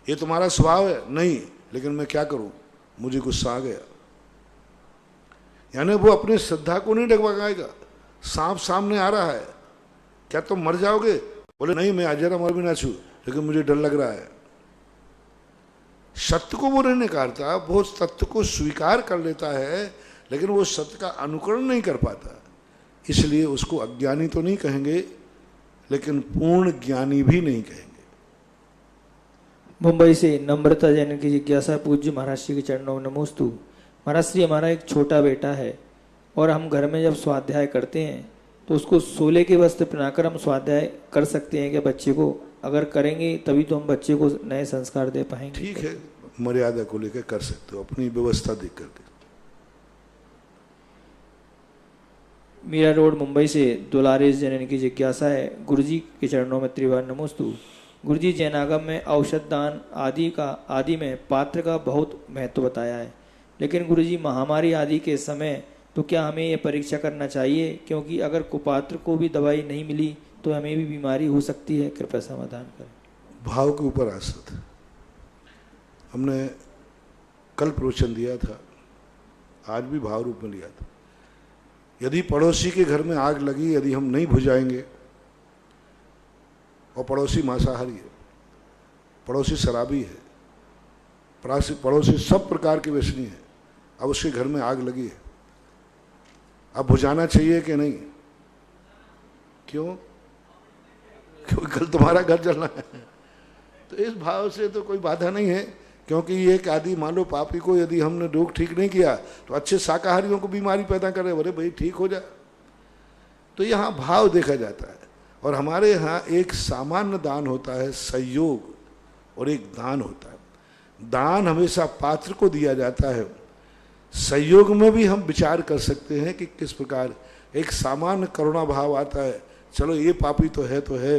ये तुम्हारा स्वभाव है, नहीं, लेकिन मैं क्या करूं, मुझे गुस्सा आ गया। यानी वो अपनी श्रद्धा को नहीं डगमगाएगा। सांप सामने आ रहा है, क्या तुम मर जाओगे, बोले नहीं, मैं जरा मर भी ना छू, लेकिन मुझे डर लग रहा है। सत्य को वो नहीं नकारता, वो सत्य को स्वीकार कर लेता है, लेकिन वो सत्य का अनुकरण नहीं कर पाता। इसलिए उसको अज्ञानी तो नहीं कहेंगे, लेकिन पूर्ण ज्ञानी भी नहीं कहेंगे। मुंबई से नम्रता जैन की जिज्ञासा, पूज्य महाराज श्री के चरणों में नमोस्तु। महाराज श्री हमारा एक छोटा बेटा है और हम घर में जब स्वाध्याय करते हैं तो उसको सोले के वस्त्र पहनाकर हम स्वाध्याय कर सकते हैं क्या बच्चे को? अगर करेंगे तभी तो हम बच्चे को नए संस्कार दे पाएंगे। ठीक है, मर्यादा को लेकर कर सकते हो, अपनी व्यवस्था देख करके। मीरा रोड मुंबई से दुलारेश जैन की जिज्ञासा है, गुरुजी के चरणों में त्रिवार नमोस्तु। गुरुजी, जैनागम में औषध दान आदि में पात्र का बहुत महत्व बताया है, लेकिन गुरुजी महामारी आदि के समय तो क्या हमें ये परीक्षा करना चाहिए? क्योंकि अगर कुपात्र को भी दवाई नहीं मिली तो हमें भी बीमारी हो सकती है, कृपया समाधान करें। भाव के ऊपर आश्रित है। हमने कल प्रवचन दिया था, आज भी भाव रूप में लिया था। यदि पड़ोसी के घर में आग लगी, यदि हम नहीं बुझाएंगे, और पड़ोसी मांसाहारी है, पड़ोसी शराबी है, पड़ोसी सब प्रकार के व्यसनी है, अब उसके घर में आग लगी है, अब बुझाना चाहिए कि नहीं? क्यों? क्योंकि कल तुम्हारा घर जलना है। तो इस भाव से तो कोई बाधा नहीं है, क्योंकि ये एक आदि मान लो पापी को यदि हमने रोग ठीक नहीं किया तो अच्छे शाकाहारियों को बीमारी पैदा करे, अरे भाई ठीक हो जाए। तो यहाँ भाव देखा जाता है। और हमारे यहाँ एक सामान्य दान होता है सहयोग, और एक दान होता है। दान हमेशा पात्र को दिया जाता है। सहयोग में भी हम विचार कर सकते हैं कि किस प्रकार एक सामान्य करुणा भाव आता है, चलो ये पापी तो है,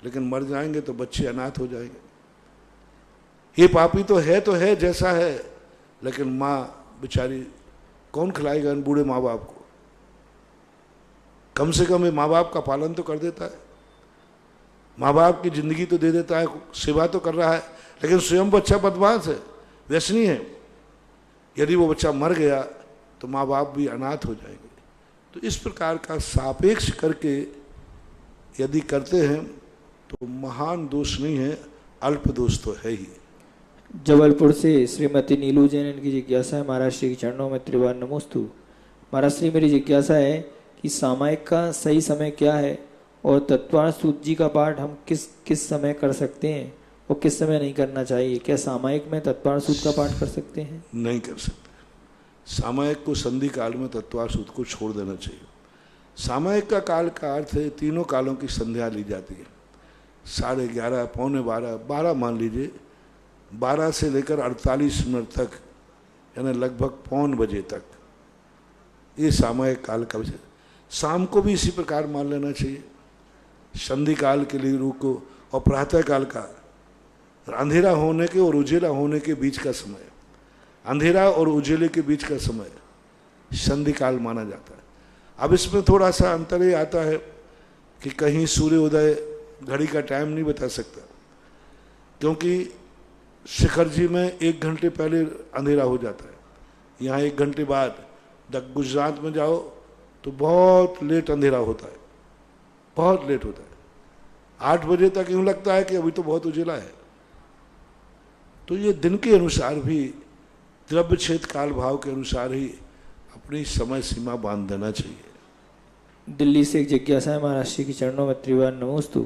लेकिन मर जाएंगे तो बच्चे अनाथ हो जाएंगे। ये पापी तो है जैसा है, लेकिन माँ बेचारी कौन खिलाएगा इन बूढ़े माँ बाप को? कम से कम ये माँ बाप का पालन तो कर देता है, माँ बाप की जिंदगी तो दे देता है, सेवा तो कर रहा है, लेकिन स्वयं बच्चा बदमाश है, व्यसनी है। यदि वो बच्चा मर गया तो माँ बाप भी अनाथ हो जाएंगे। तो इस प्रकार का सापेक्ष करके यदि करते हैं तो महान दोष नहीं है, अल्प दोष तो है ही। जबलपुर से श्रीमती नीलू जैन, इनकी जिज्ञासा है, महाराज श्री के चरणों में त्रिवार नमोस्तु। महाराज श्री, मेरी जिज्ञासा है कि सामायिक का सही समय क्या है, और तत्वार्थ सूत जी का पाठ हम किस समय कर सकते हैं और किस समय नहीं करना चाहिए? क्या सामायिक में तत्वार्थ सूत का पाठ कर सकते हैं? नहीं कर सकते। सामायिक को संधि काल में तत्वार्थ सूत को छोड़ देना चाहिए। सामायिक का काल का अर्थ है तीनों कालों की संध्या ली जाती है। 11:30, 11:45, 12 मान लीजिए, 12 से लेकर 48 मिनट तक, यानी लगभग 1 बजे तक, ये सामायिक काल का विषय। शाम को भी इसी प्रकार मान लेना चाहिए, संधि काल के लिए रुको। और प्रातः काल का अंधेरा होने के और उजेला होने के बीच का समय, अंधेरा और उजेले के बीच का समय संधि काल माना जाता है। अब इसमें थोड़ा सा अंतर ये आता है कि कहीं सूर्योदय घड़ी का टाइम नहीं बता सकता, क्योंकि शिखर जी में 1 घंटे पहले अंधेरा हो जाता है, यहाँ 1 घंटे बाद। गुजरात में जाओ तो बहुत लेट अंधेरा होता है, बहुत लेट होता है, 8 बजे तक यूँ लगता है कि अभी तो बहुत उजेला है। तो ये दिन के अनुसार भी, द्रव्य क्षेत्र काल भाव के अनुसार ही अपनी समय सीमा बांध देना चाहिए। दिल्ली से एक जिज्ञासा है, महाराज श्री के चरणों में त्रिवार नमोस्तु।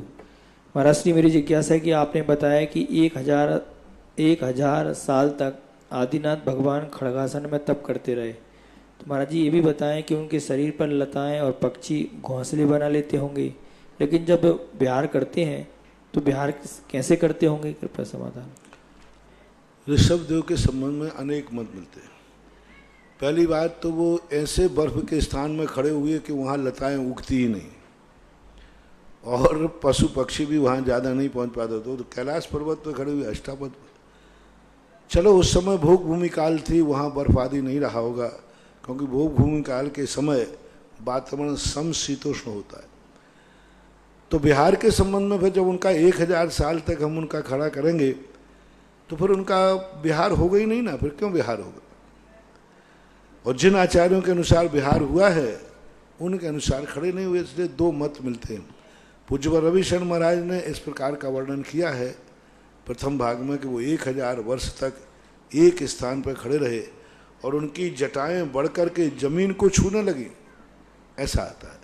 महाराज श्री, मेरी जिज्ञासा है कि आपने बताया कि 1000 साल तक आदिनाथ भगवान खड़गासन में तप करते रहे, तो महाराज जी ये भी बताएं कि उनके शरीर पर लताएं और पक्षी घोंसले बना लेते होंगे, लेकिन जब विहार करते हैं तो विहार कैसे करते होंगे, कृपया समाधान। ऋषभ देव के संबंध में अनेक मत मिलते हैं। पहली बात तो वो ऐसे बर्फ के स्थान में खड़े हुए कि वहाँ लताएं उगती ही नहीं, और पशु पक्षी भी वहाँ ज़्यादा नहीं पहुँच पाते। तो कैलाश पर्वत पर खड़े हुए, अष्टापद पर। चलो उस समय भोग भूमि काल थी, वहाँ बर्फ आदि नहीं रहा होगा, क्योंकि भोग भूमि काल के समय वातावरण समशीतोष्ण होता है। तो बिहार के संबंध में फिर जब उनका 1000 साल तक हम उनका खड़ा करेंगे तो फिर उनका बिहार होगा ही नहीं ना, फिर क्यों बिहार होगा? और जिन आचार्यों के अनुसार बिहार हुआ है उनके अनुसार खड़े नहीं हुए, इसलिए 2 मत मिलते हैं। पूज्य रविशरण महाराज ने इस प्रकार का वर्णन किया है प्रथम भाग में कि वो 1000 वर्ष तक एक स्थान पर खड़े रहे और उनकी जटाएं बढ़कर के जमीन को छूने लगी, ऐसा आता है।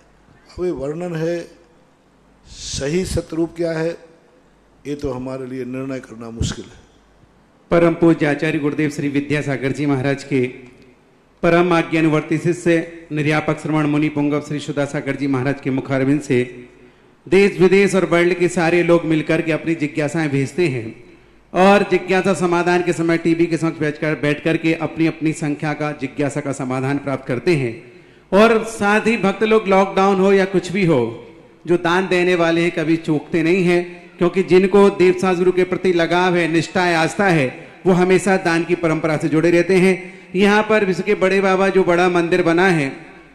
अब ये वर्णन है, सही सतरूप क्या है ये तो हमारे लिए निर्णय करना मुश्किल है। परम पूज्य आचार्य गुरुदेव श्री विद्यासागर जी महाराज के परम आज्ञानुवर्ती शिष्य निर्यापक श्रवण मुनि पुंगव श्री सुधा सागर जी महाराज के मुखारविंद से देश विदेश और वर्ल्ड के सारे लोग मिलकर के अपनी जिज्ञासाएं भेजते हैं और जिज्ञासा समाधान के समय टीवी के समक्ष बैठ करके अपनी अपनी संख्या का जिज्ञासा का समाधान प्राप्त करते हैं। और साथ ही भक्त लोग लॉकडाउन हो या कुछ भी हो, जो दान देने वाले हैं कभी चूकते नहीं हैं, क्योंकि जिनको देवसास गुरु के प्रति लगाव है, निष्ठा है, आस्था है, वो हमेशा दान की परंपरा से जुड़े रहते हैं। यहाँ पर विश्व के बड़े बाबा जो बड़ा मंदिर बना है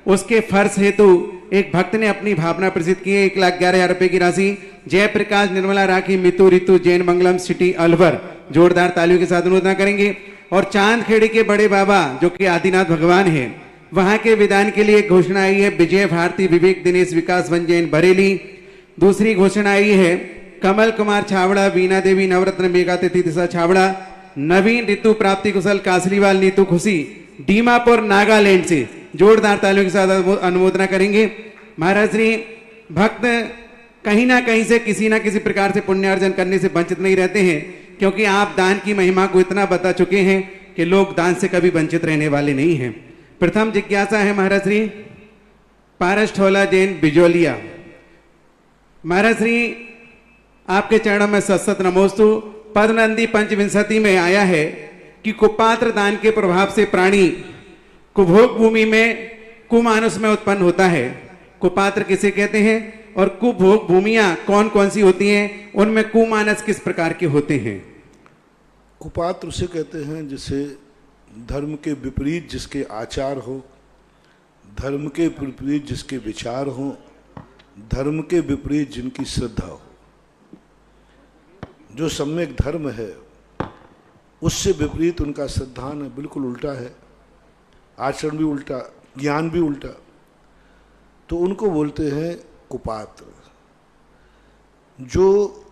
उसके फर्श हेतु एक भक्त ने अपनी भावना प्रसिद्ध की है 1,11,000 रुपए की राशि। जयप्रकाश निर्मला राखी मितु ऋतु जैन मंगलम सिटी अलवर जोरदार तालियों के साथ अनुमोदना करेंगे। और चांदखेड़ी के बड़े बाबा जो कि आदिनाथ भगवान है, वहां के विधान के लिए घोषणा आई है विजय भारती विवेक दिनेश विकास वन जैन बरेली। दूसरी घोषणा आई है कमल कुमार छावड़ा, वीणा देवी नवरत्न मेघा तिथि दिशा छावड़ा, नवीन ऋतु प्राप्ति कुशल कासलीवाल नीतू खुशी दीमापुर नागालैंड से जोरदार तालियों के साथ अनुमोदना करेंगे। महाराज श्री भक्त कहीं ना कहीं से किसी ना किसी प्रकार से पुण्यार्जन करने से वंचित नहीं रहते हैं, क्योंकि आप दान की महिमा को इतना बता चुके हैं कि लोग दान से कभी वंचित रहने वाले नहीं हैं। प्रथम जिज्ञासा है महाराज श्री पारस ठोला जैन बिजोलिया। महाराज श्री आपके चरणों में सत्सत नमोस्तु। पद्मनंदी पंचविंशति में आया है कि कुपात्र दान के प्रभाव से प्राणी कुभोग भूमि में कुमानस में उत्पन्न होता है। कुपात्र किसे कहते हैं और कुभोग भूमियां कौन कौन सी होती हैं, उनमें कुमानस किस प्रकार के होते हैं? कुपात्र उसे कहते हैं जिसे धर्म के विपरीत जिसके आचार हो, धर्म के विपरीत जिसके विचार हो, धर्म के विपरीत जिनकी श्रद्धा हो। जो सम्यक धर्म है उससे विपरीत उनका श्रद्धान है, बिल्कुल उल्टा है, आचरण भी उल्टा, ज्ञान भी उल्टा, तो उनको बोलते हैं कुपात्र। जो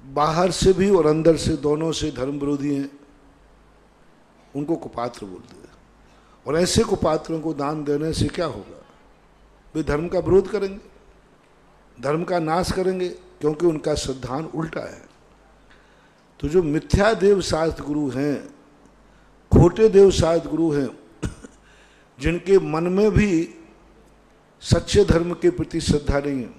बाहर से भी और अंदर से दोनों से धर्म विरोधी हैं उनको कुपात्र बोलते हैं। और ऐसे कुपात्रों को दान देने से क्या होगा? वे धर्म का विरोध करेंगे, धर्म का नाश करेंगे, क्योंकि उनका सिद्धांत उल्टा है। तो जो मिथ्या देव शास्त्र गुरु हैं, खोटे देव शास्त्र गुरु हैं, जिनके मन में भी सच्चे धर्म के प्रति श्रद्धा नहीं है,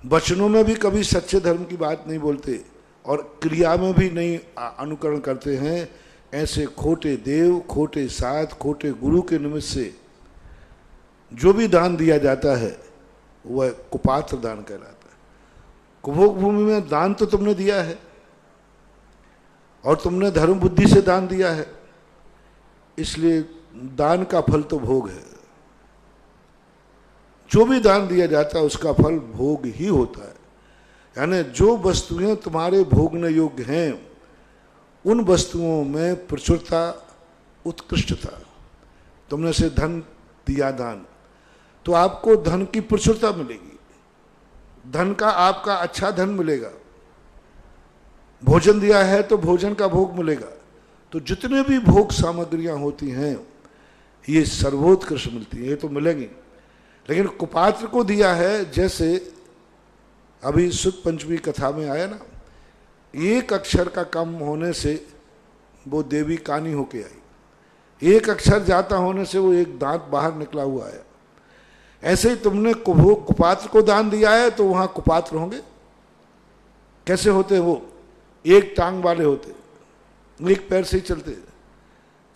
वचनों में भी कभी सच्चे धर्म की बात नहीं बोलते और क्रिया में भी नहीं अनुकरण करते हैं, ऐसे खोटे देव, खोटे शास्त्र, खोटे गुरु के निमित्त से जो भी दान दिया जाता है वह कुपात्र दान कहलाता है। कुभोग भूमि में दान तो तुमने दिया है और तुमने धर्म बुद्धि से दान दिया है, इसलिए दान का फल तो भोग है। जो भी दान दिया जाता है उसका फल भोग ही होता है। यानी जो वस्तुएं तुम्हारे भोगने योग्य हैं उन वस्तुओं में प्रचुरता, उत्कृष्टता। तुमने से धन दिया दान तो आपको धन की प्रचुरता मिलेगी, धन का आपका अच्छा धन मिलेगा। भोजन दिया है तो भोजन का भोग मिलेगा। तो जितने भी भोग सामग्रियां होती हैं ये सर्वोत्कृष्ट मिलती हैं, ये तो मिलेंगी। लेकिन कुपात्र को दिया है, जैसे अभी सुद पंचमी कथा में आया ना, एक अक्षर का कम होने से वो देवी कानी होके आई, एक अक्षर जाता होने से वो एक दांत बाहर निकला हुआ है। ऐसे ही तुमने कुपात्र को दान दिया है तो वहां कुपात्र होंगे। कैसे होते हैं वो? एक टांग वाले होते, एक पैर से ही चलते,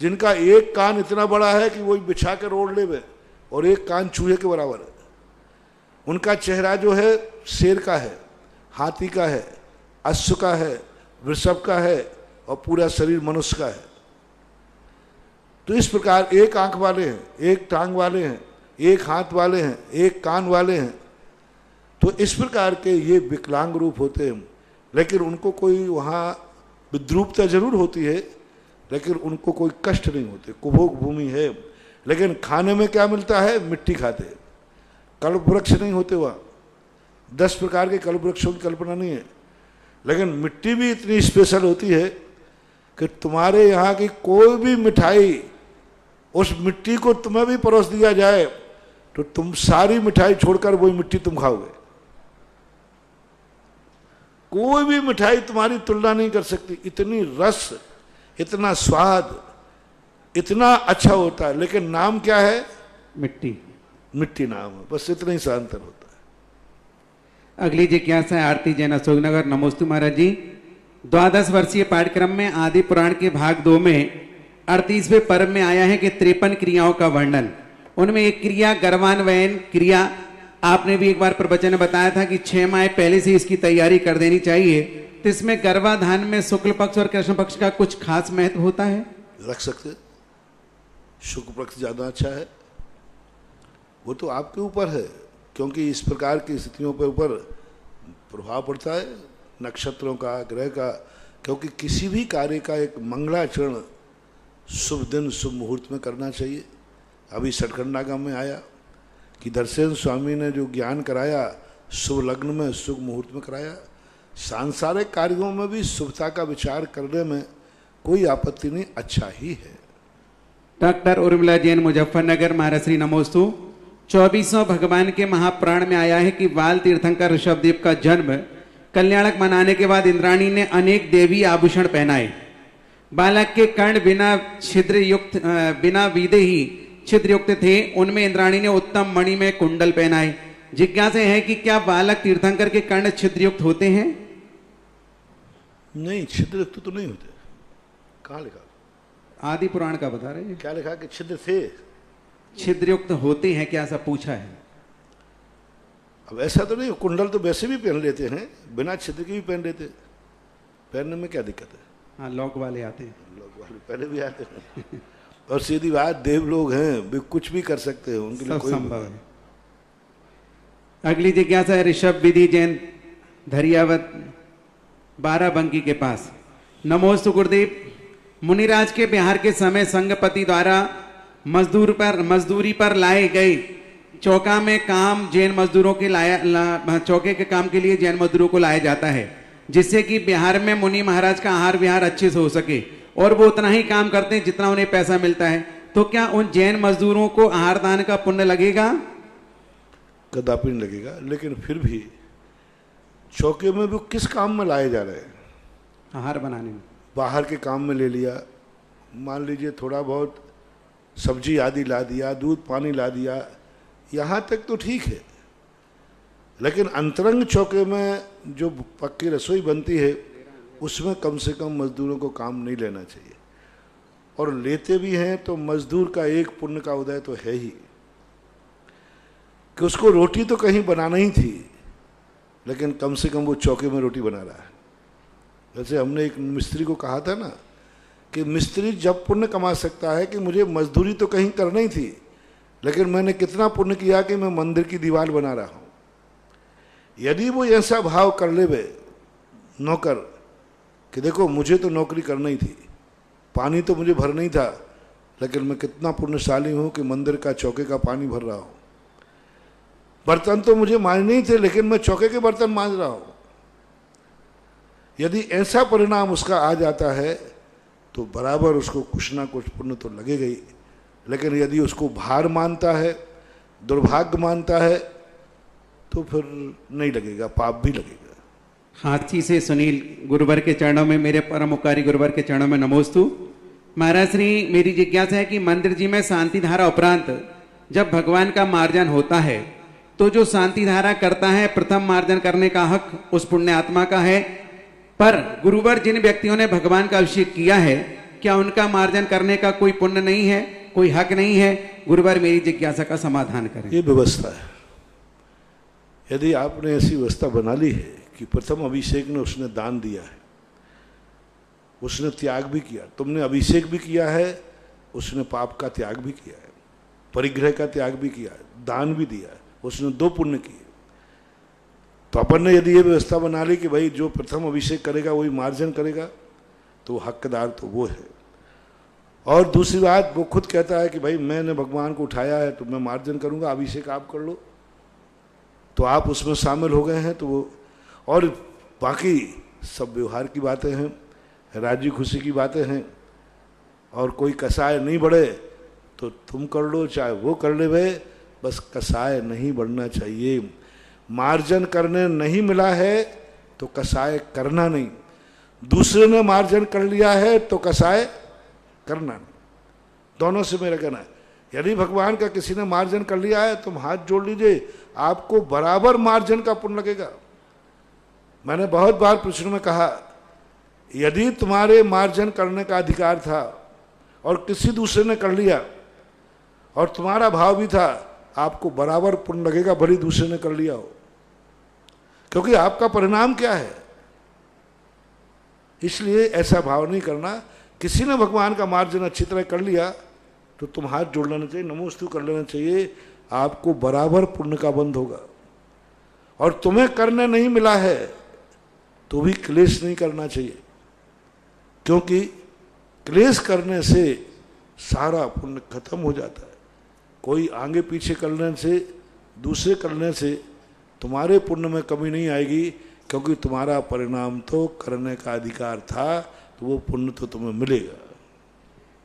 जिनका एक कान इतना बड़ा है कि वो बिछा के रोड ले और एक कान चूहे के बराबर है। उनका चेहरा जो है शेर का है, हाथी का है, अश्व का है, वृषभ का है और पूरा शरीर मनुष्य का है। तो इस प्रकार एक आंख वाले हैं, एक टांग वाले हैं, एक हाथ वाले हैं, एक कान वाले हैं। तो इस प्रकार के ये विकलांग रूप होते हैं। लेकिन उनको कोई वहाँ विद्रूपता जरूर होती है, लेकिन उनको कोई कष्ट नहीं होते। कुभोग भूमि है, लेकिन खाने में क्या मिलता है? मिट्टी खाते हैं। कल्प वृक्ष नहीं होते वहाँ, 10 प्रकार के कल्प वृक्षों की कल्पना नहीं है। लेकिन मिट्टी भी इतनी स्पेशल होती है कि तुम्हारे यहाँ की कोई भी मिठाई, उस मिट्टी को तुम्हें भी परोस दिया जाए तो तुम सारी मिठाई छोड़कर वही मिट्टी तुम खाओगे। कोई भी मिठाई तुम्हारी तुलना नहीं कर सकती। इतनी रस, इतना स्वाद, इतना अच्छा होता है, लेकिन नाम क्या है? मिट्टी। मिट्टी नाम है, बस इतना ही सा अंतर होता है। अगली जिज्ञासा है आरती जैन अशोकनगर। नमोस्तु महाराज जी। 12 वर्षीय पाठ्यक्रम में आदि पुराण के भाग 2 में 38वें पर्व में आया है कि 53 क्रियाओं का वर्णन। उनमें एक क्रिया गर्भान्वयन क्रिया, आपने भी एक बार प्रवचन में बताया था कि 6 माह पहले से इसकी तैयारी कर देनी चाहिए। तो इसमें गर्भाधान में शुक्ल पक्ष और कृष्ण पक्ष का कुछ खास महत्व होता है? रख सकते, शुक्ल पक्ष ज्यादा अच्छा है, वो तो आपके ऊपर है, क्योंकि इस प्रकार की स्थितियों पर ऊपर प्रभाव पड़ता है नक्षत्रों का, ग्रह का, क्योंकि किसी भी कार्य का एक मंगलाचरण शुभ दिन शुभ मुहूर्त में करना चाहिए। अभी सटखंडागम में आया कि दर्शन स्वामी ने जो ज्ञान कराया शुभ लग्न में शुभ मुहूर्त में कराया। सांसारिक कार्यों में भी शुभता का विचार करने में कोई आपत्ति नहीं, अच्छा ही है। डॉक्टर उर्मिला जैन मुजफ्फरनगर। महाराज श्री नमोस्तु। 24वां भगवान के महापुराण में आया है कि बाल तीर्थंकर ऋषभदेव का जन्म कल्याणक मनाने के बाद इंद्राणी ने अनेक देवी आभूषण पहनाए। बालक के कर्ण बिना वीदे ही छिद्र युक्त थे, उनमें इंद्राणी ने उत्तम मणि में कुंडल पहनाए। जिज्ञासा है कि क्या बालक तीर्थंकर के कर्ण छिद्रयुक्त होते हैं? नहीं, छिद्रयुक्त तो नहीं होते। कहाँ लिखा? आदि पुराण का बता रहे हैं। क्या लिखा कि छिद्र थे? छिद्रयुक्त होते हैं क्या, ऐसा पूछा है। अब ऐसा तो नहीं, कुंडल तो वैसे भी पहन लेते हैं, बिना छिद्र के भी पहन लेते, पहनने में क्या दिक्कत है? हाँ, लॉक वाले आते हैं। लोग वाले पहले भी आते हैं। और सीधी बात, देव लोग हैं, वे कुछ भी कर सकते हैं, उनके लिए सब कोई संभव है। अगली जिज्ञासा है ऋषभ विधि जैन धरियावत बाराबंकी के पास। नमोस्तु गुरुदेव। मुनिराज के बिहार के समय संघपति द्वारा मजदूरी पर लाए गए चौका में काम जैन मजदूरों के चौके के काम के लिए जैन मजदूरों को लाया जाता है, जिससे कि बिहार में मुनि महाराज का आहार विहार अच्छे से हो सके, और वो उतना ही काम करते हैं जितना उन्हें पैसा मिलता है। तो क्या उन जैन मजदूरों को आहार दान का पुण्य लगेगा? कदापि नहीं लगेगा, लेकिन फिर भी चौके में भी किस काम में लाए जा रहे हैं? आहार बनाने में। बाहर के काम में ले लिया, मान लीजिए थोड़ा बहुत सब्जी आदि ला दिया, दूध पानी ला दिया, यहाँ तक तो ठीक है, लेकिन अंतरंग चौके में जो पक्की रसोई बनती है उसमें कम से कम मजदूरों को काम नहीं लेना चाहिए। और लेते भी हैं तो मजदूर का एक पुण्य का उदय तो है ही कि उसको रोटी तो कहीं बनाना ही थी, लेकिन कम से कम वो चौके में रोटी बना रहा है। वैसे हमने एक मिस्त्री को कहा था ना कि मिस्त्री जब पुण्य कमा सकता है कि मुझे मजदूरी तो कहीं करना ही थी, लेकिन मैंने कितना पुण्य किया कि मैं मंदिर की दीवार बना रहा हूँ। यदि वो ऐसा भाव कर ले वे नौकर कि देखो मुझे तो नौकरी करना ही थी, पानी तो मुझे भरना ही था, लेकिन मैं कितना पुण्यशाली हूँ कि मंदिर का चौके का पानी भर रहा हूँ, बर्तन तो मुझे मांजने ही थे लेकिन मैं चौके के बर्तन मांज रहा हूँ। यदि ऐसा परिणाम उसका आ जाता है तो बराबर उसको कुछ ना कुछ पुण्य तो लगेगा ही, लेकिन यदि उसको भार मानता है, दुर्भाग्य मानता है, तो फिर नहीं लगेगा, पाप भी लगेगा। हाथी से सुनील गुरुवर के चरणों में, मेरे परम उपकारी गुरुवर के चरणों में नमोस्तु। महाराज श्री, मेरी जिज्ञासा है कि मंदिर जी में शांति धारा उपरांत जब भगवान का मार्जन होता है तो जो शांति धारा करता है, प्रथम मार्जन करने का हक उस पुण्य आत्मा का है, पर गुरुवर जिन व्यक्तियों ने भगवान का अभिषेक किया है, क्या उनका मार्जन करने का कोई पुण्य नहीं है, कोई हक नहीं है? गुरुवर मेरी जिज्ञासा का समाधान करें। ये व्यवस्था है। यदि आपने ऐसी व्यवस्था बना ली है कि प्रथम अभिषेक ने उसने दान दिया है, उसने त्याग भी किया, तुमने अभिषेक भी किया है, उसने पाप का त्याग भी किया है, परिग्रह का त्याग भी किया है, दान भी दिया है, उसने 2 पुण्य किए। तो अपन ने यदि ये व्यवस्था बना ली कि भाई जो प्रथम अभिषेक करेगा वही मार्जन करेगा, तो हकदार तो वो है। और दूसरी बात, वो खुद कहता है कि भाई मैंने भगवान को उठाया है तो मैं मार्जन करूंगा, अभिषेक आप कर लो, तो आप उसमें शामिल हो गए हैं। तो वो और बाकी सब व्यवहार की बातें हैं, राजी खुशी की बातें हैं, और कोई कसाय नहीं बढ़े तो तुम कर लो चाहे वो कर ले, वे बस कसाय नहीं बढ़ना चाहिए। मार्जन करने नहीं मिला है तो कसाय करना नहीं, दूसरे ने मार्जन कर लिया है तो कसाय करना नहीं। दोनों से मेरा कहना है, यदि भगवान का किसी ने मार्जन कर लिया है तुम हाथ जोड़ लीजिए, आपको बराबर मार्जन का पुण्य लगेगा। मैंने बहुत बार प्रश्न में कहा, यदि तुम्हारे मार्जन करने का अधिकार था और किसी दूसरे ने कर लिया और तुम्हारा भाव भी था, आपको बराबर पुण्य लगेगा, भले दूसरे ने कर लिया हो, क्योंकि आपका परिणाम क्या है। इसलिए ऐसा भाव नहीं करना। किसी ने भगवान का मार्जन अच्छी तरह कर लिया तो तुम हाथ जोड़ लेना चाहिए, नमोस्तु कर लेना चाहिए, आपको बराबर पुण्य का बंध होगा। और तुम्हें करने नहीं मिला है तो भी क्लेश नहीं करना चाहिए, क्योंकि क्लेश करने से सारा पुण्य खत्म हो जाता है। कोई आगे पीछे करने से, दूसरे करने से तुम्हारे पुण्य में कमी नहीं आएगी, क्योंकि तुम्हारा परिणाम तो करने का अधिकार था, तो वो पुण्य तो तुम्हें मिलेगा।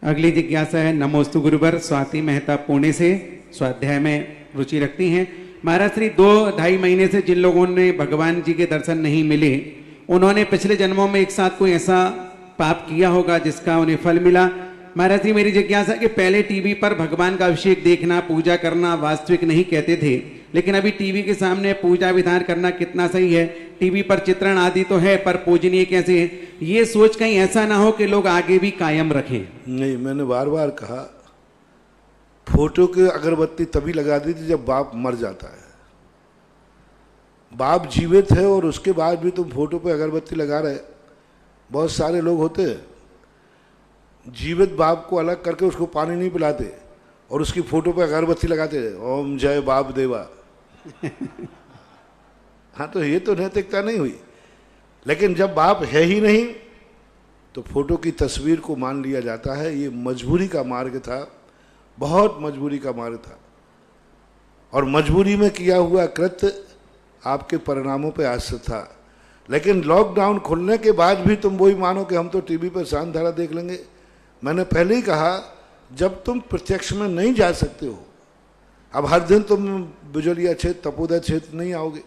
अगली जिज्ञासा है नमोस्तु गुरुवर, स्वाति मेहता पुणे से, स्वाध्याय में रुचि रखती हैं। महाराज श्री 2-2.5 महीने से जिन लोगों ने भगवान जी के दर्शन नहीं मिले, उन्होंने पिछले जन्मों में एक साथ कोई ऐसा पाप किया होगा जिसका उन्हें फल मिला। महाराज जी मेरी जिज्ञासा कि पहले टीवी पर भगवान का अभिषेक देखना, पूजा करना वास्तविक नहीं कहते थे, लेकिन अभी टीवी के सामने पूजा विधान करना कितना सही है? टीवी पर चित्रण आदि तो है, पर पूजनीय कैसे है? ये सोच कहीं ऐसा ना हो कि लोग आगे भी कायम रखें। नहीं, मैंने बार बार कहा, फोटो की अगरबत्ती तभी लगा दी थी जब बाप मर जाता है। बाप जीवित है और उसके बाद भी तुम फोटो पे अगरबत्ती लगा रहे। बहुत सारे लोग होते हैं जीवित बाप को अलग करके उसको पानी नहीं पिलाते और उसकी फोटो पे अगरबत्ती लगाते, ओम जय बाप देवा। हाँ, तो ये तो नैतिकता नहीं हुई। लेकिन जब बाप है ही नहीं तो फोटो की तस्वीर को मान लिया जाता है। ये मजबूरी का मार्ग था, बहुत मजबूरी का मार्ग था, और मजबूरी में किया हुआ कृत्य आपके परिणामों पे आश्रित था। लेकिन लॉकडाउन खुलने के बाद भी तुम वही मानो कि हम तो टीवी पर शांत धारा देख लेंगे। मैंने पहले ही कहा, जब तुम प्रत्यक्ष में नहीं जा सकते हो, अब हर दिन तुम बिजलिया क्षेत्र, तपोदय क्षेत्र नहीं आओगे,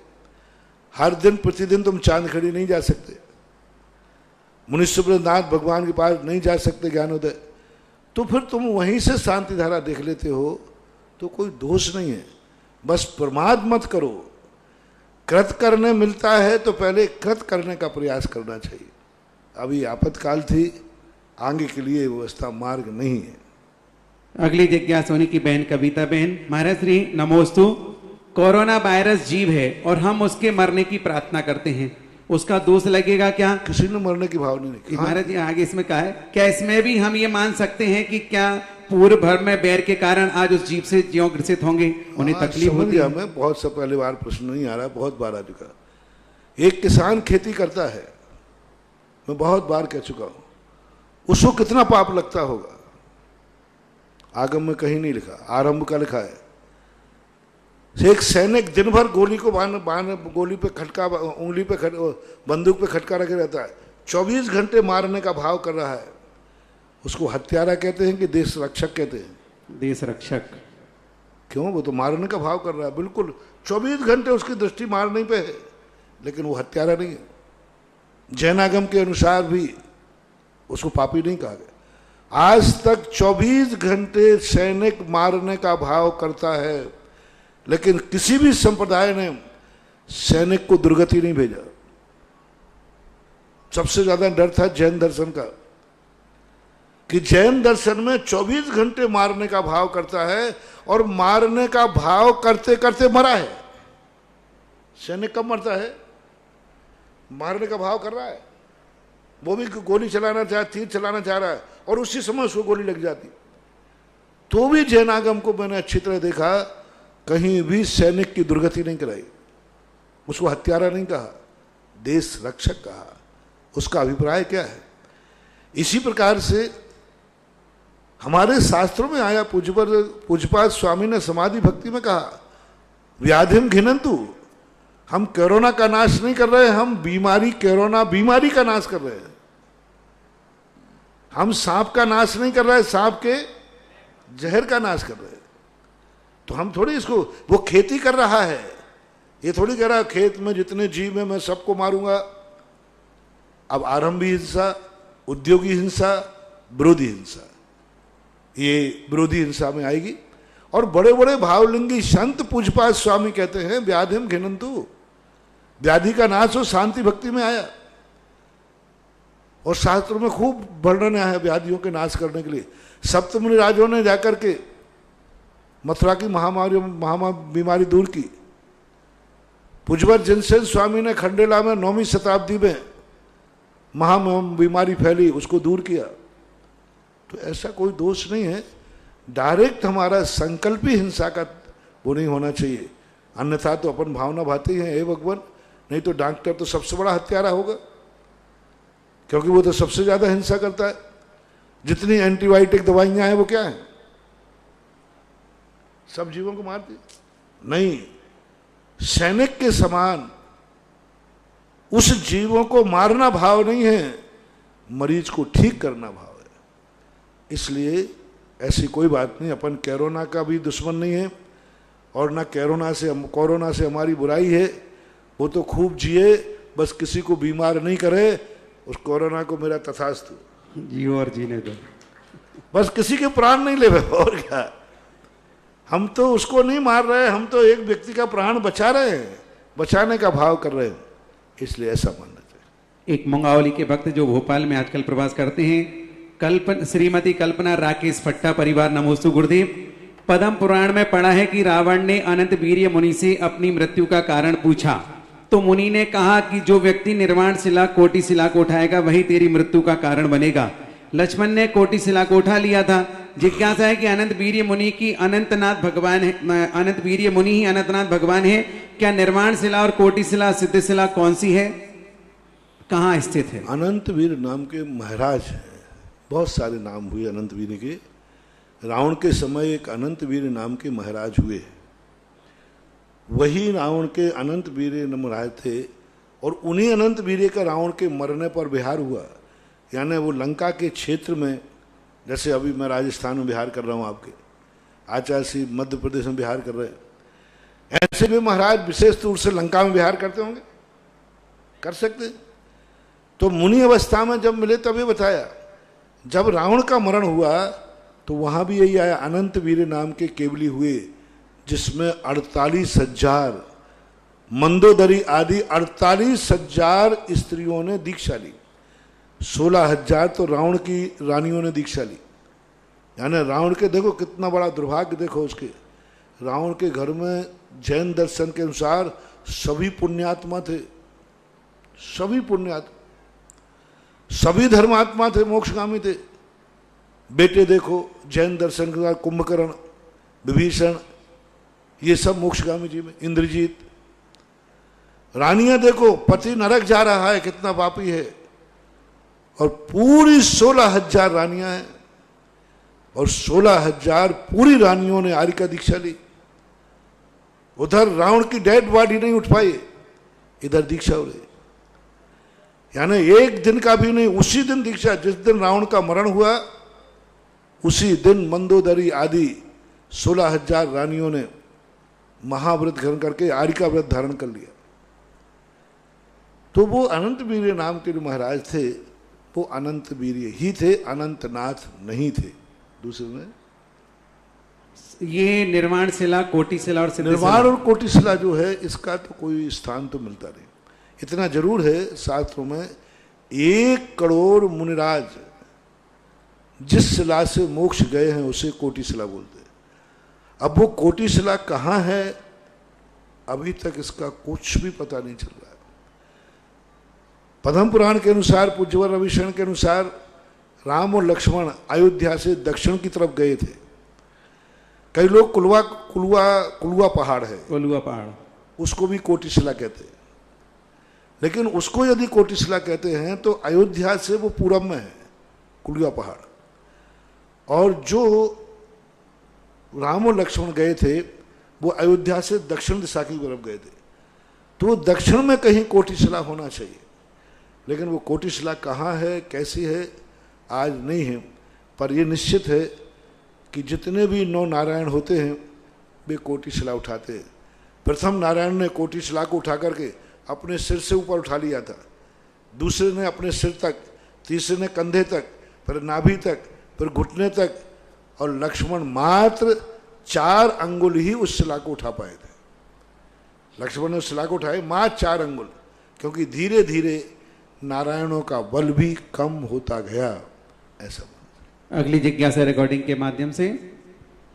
हर दिन प्रतिदिन तुम चांदखड़ी नहीं जा सकते, मुनीश्वरनाथ भगवान के पास नहीं जा सकते ज्ञानोदय, तो फिर तुम वहीं से शांति धारा देख लेते हो, तो कोई दोष नहीं है। बस प्रमाद मत करो। कृत करने मिलता है तो पहले कृत करने का प्रयास करना चाहिए। अभी आपातकाल थी, आगे के लिए व्यवस्था मार्ग नहीं है। अगली जिज्ञासा की बहन कविता बहन, महाराज श्री नमोस्तु। कोरोना वायरस जीव है और हम उसके मरने की प्रार्थना करते हैं, उसका दोष लगेगा क्या? किसी ने मरने की भाव नहीं रखी। महाराज जी आगे इसमें कहा है, क्या इसमें भी हम ये मान सकते हैं कि क्या पूर्व भर में बैर के कारण आज उस जीव से ज्यों ग्रसित होंगे, उन्हें तकलीफ होती है? हमें बहुत सा पहले बार प्रश्न नहीं आ रहा, बहुत बार आ चुका। एक किसान खेती करता है, मैं बहुत बार कह चुका हूं, उसको कितना पाप लगता होगा? आगम में कहीं नहीं लिखा, आरंभ का लिखा है। एक सैनिक दिन भर गोली को गोली पे खटका, उंगली पे बंदूक पे खटका रखे रहता है, 24 घंटे मारने का भाव कर रहा है। उसको हत्यारा कहते हैं कि देश रक्षक कहते हैं? देश रक्षक। क्यों? वो तो मारने का भाव कर रहा है, बिल्कुल 24 घंटे उसकी दृष्टि मारने पे है, लेकिन वो हत्यारा नहीं है। जैनागम के अनुसार भी उसको पापी नहीं कहा गया। आज तक 24 घंटे सैनिक मारने का भाव करता है, लेकिन किसी भी संप्रदाय ने सैनिक को दुर्गति नहीं भेजा। सबसे ज्यादा डर था जैन दर्शन का, कि जैन दर्शन में 24 घंटे मारने का भाव करता है, और मारने का भाव करते करते मरा है। सैनिक कब मरता है? मारने का भाव कर रहा है, वो भी गोली चलाना चाह, तीर चलाना चाह रहा है, और उसी समय उसको गोली लग जाती। तो भी जैनागम को मैंने अच्छी तरह देखा, कहीं भी सैनिक की दुर्गति नहीं कराई, उसको हत्यारा नहीं कहा, देश रक्षक कहा। उसका अभिप्राय क्या है? इसी प्रकार से हमारे शास्त्रों में आया, पूज्यपाद स्वामी ने समाधि भक्ति में कहा, व्याधिम घिनंतु। हम कोरोना का नाश नहीं कर रहे, हम बीमारी, कोरोना बीमारी का नाश कर रहे हैं। हम सांप का नाश नहीं कर रहे, सांप के जहर का नाश कर रहे हैं। तो हम थोड़ी इसको, वो खेती कर रहा है, ये थोड़ी कह रहा है खेत में जितने जीव हैं मैं सबको मारूंगा। अब आरंभी हिंसा, उद्योगी हिंसा, विरोधी हिंसा, ये विरोधी हिंसा में आएगी। और बड़े बड़े भावलिंगी संत पूजपाद स्वामी कहते हैं व्याधिम घिनंतु, व्याधि का नाश हो शांति भक्ति में आया। और शास्त्रों में खूब वर्णन आया व्याधियों के नाश करने के लिए। सप्तमुनि राजों ने जाकर के मथुरा की बीमारी दूर की। पुजवर जिनसेन स्वामी ने खंडेला में 9वीं शताब्दी में बीमारी फैली, उसको दूर किया। तो ऐसा कोई दोष नहीं है, डायरेक्ट हमारा संकल्प ही हिंसा का वो नहीं होना चाहिए। अन्यथा तो अपन भावना भाते हैं हे भगवान, नहीं तो डॉक्टर तो सबसे बड़ा हत्यारा होगा, क्योंकि वो तो सबसे ज्यादा हिंसा करता है। जितनी एंटीबायोटिक दवाइयां हैं वो क्या है, सब जीवों को मारती नहीं। सैनिक के समान उस जीवों को मारना भाव नहीं है, मरीज को ठीक करना भाव है। इसलिए ऐसी कोई बात नहीं, अपन कोरोना का भी दुश्मन नहीं है और ना कोरोना से हमारी बुराई है। वो तो खूब जिए, बस किसी को बीमार नहीं करे। उस कोरोना को मेरा तथास्तु, जियो और जीने दो, बस किसी के प्राण नहीं ले। और क्या, हम तो उसको नहीं मार रहे, हम तो एक व्यक्ति का प्राण बचा रहे हैं, बचाने का भाव कर रहे हैं। इसलिए ऐसा मानना चाहिए। एक मंगावली के भक्त जो भोपाल में आजकल प्रवास करते हैं, श्रीमती कल्पना राकेश फट्टा परिवार नमोस्तु गुरुदेव। पद्म पुराण में पढ़ा है कि रावण ने अनंत वीर्य मुनि से अपनी मृत्यु का कारण पूछा, तो मुनि ने कहा कि जो व्यक्ति निर्वाण शिला कोटि शिला को उठाएगा वही तेरी मृत्यु का कारण बनेगा। लक्ष्मण ने कोटि शिला को उठा लिया था। जिज्ञासा है कि अनंत वीर्य मुनि की अनंतनाथ भगवान है, अनंत वीर्य मुनि ही अनंतनाथ भगवान है। क्या निर्वाण शिला और कोटि शिला सिद्ध शिला कौन सी है, कहाँ स्थित है? अनंत वीर नाम के महाराज हैं, बहुत सारे नाम हुए अनंत वीर के। रावण के समय एक अनंत वीर नाम के महाराज हुए, वही रावण के अनंत वीर महाराज थे। और उन्हीं अनंत वीर का रावण के मरने पर विहार हुआ। यानी वो लंका के क्षेत्र में, जैसे अभी मैं राजस्थान में बिहार कर रहा हूँ, आपके आचार्य सिंह मध्य प्रदेश में बिहार कर रहे हैं, ऐसे भी महाराज विशेष रूप से लंका में बिहार करते होंगे, कर सकते। तो मुनि अवस्था में जब मिले तभी बताया, जब रावण का मरण हुआ तो वहां भी यही आया, अनंत वीर नाम के केवली हुए, जिसमें 48,000 मंदोदरी आदि 48,000 स्त्रियों ने दीक्षा ली। 16,000 तो रावण की रानियों ने दीक्षा ली। यानी रावण के देखो कितना बड़ा दुर्भाग्य, देखो उसके, रावण के घर में जैन दर्शन के अनुसार सभी पुण्यात्मा थे, सभी पुण्यात्मा, सभी धर्मात्मा थे, मोक्षगामी थे। बेटे देखो जैन दर्शन के अनुसार कुंभकर्ण, विभीषण, ये सब मोक्षगामी जी में, इंद्रजीत। रानियां देखो, पति नरक जा रहा है, कितना पापी है, और पूरी 16,000 रानियां हैं, और 16,000 पूरी रानियों ने आर्य का दीक्षा ली। उधर रावण की डेड बॉडी नहीं उठ पाई, इधर दीक्षा हो रही। यानी एक दिन का भी नहीं, उसी दिन दीक्षा, जिस दिन रावण का मरण हुआ उसी दिन मंदोदरी आदि 16,000 रानियों ने महाव्रत ग्रहण करके आर्य का व्रत धारण कर लिया। तो वो अनंत वीर्य नाम के जो महाराज थे वो अनंत वीर्य ही थे, अनंतनाथ नहीं थे। दूसरे में ये निर्वाण शिला, कोटि शिला और सिद्ध निर्वाण और कोटि शिला जो है, इसका तो कोई स्थान तो मिलता नहीं। इतना जरूर है शास्त्रों में 1 करोड़ मुनिराज जिस शिला से मोक्ष गए हैं उसे कोटि शिला बोलते हैं। अब वो कोटि शिला कहाँ है, अभी तक इसका कुछ भी पता नहीं चल रहा है। पद्म पुराण के अनुसार, पूज्यवर रविशरण के अनुसार, राम और लक्ष्मण अयोध्या से दक्षिण की तरफ गए थे। कई लोग कुलवा पहाड़ है, कोलुआ पहाड़, उसको भी कोटि शिला कहते हैं। लेकिन उसको यदि कोटि शिला कहते हैं तो अयोध्या से वो पूरब में है कुलवा पहाड़, और जो राम और लक्ष्मण गए थे वो अयोध्या से दक्षिण दिशा की तरफ गए थे। तो दक्षिण में कहीं कोटि शिला होना चाहिए, लेकिन वो कोटि शिला कहाँ है, कैसी है, आज नहीं है। पर ये निश्चित है कि जितने भी 9 नारायण होते हैं वे कोटि शिला उठाते हैं। प्रथम नारायण ने कोटि शिला को उठा करके अपने सिर से ऊपर उठा लिया था, दूसरे ने अपने सिर तक, तीसरे ने कंधे तक, फिर नाभि तक, फिर घुटने तक, और लक्ष्मण मात्र 4 अंगुल ही उस शिला को उठा पाए थे। लक्ष्मण ने उस शिला को उठाए मात्र 4 अंगुल, क्योंकि धीरे धीरे नारायणों का बल भी कम होता गया। ऐसा अगली जिज्ञासा रिकॉर्डिंग के माध्यम से।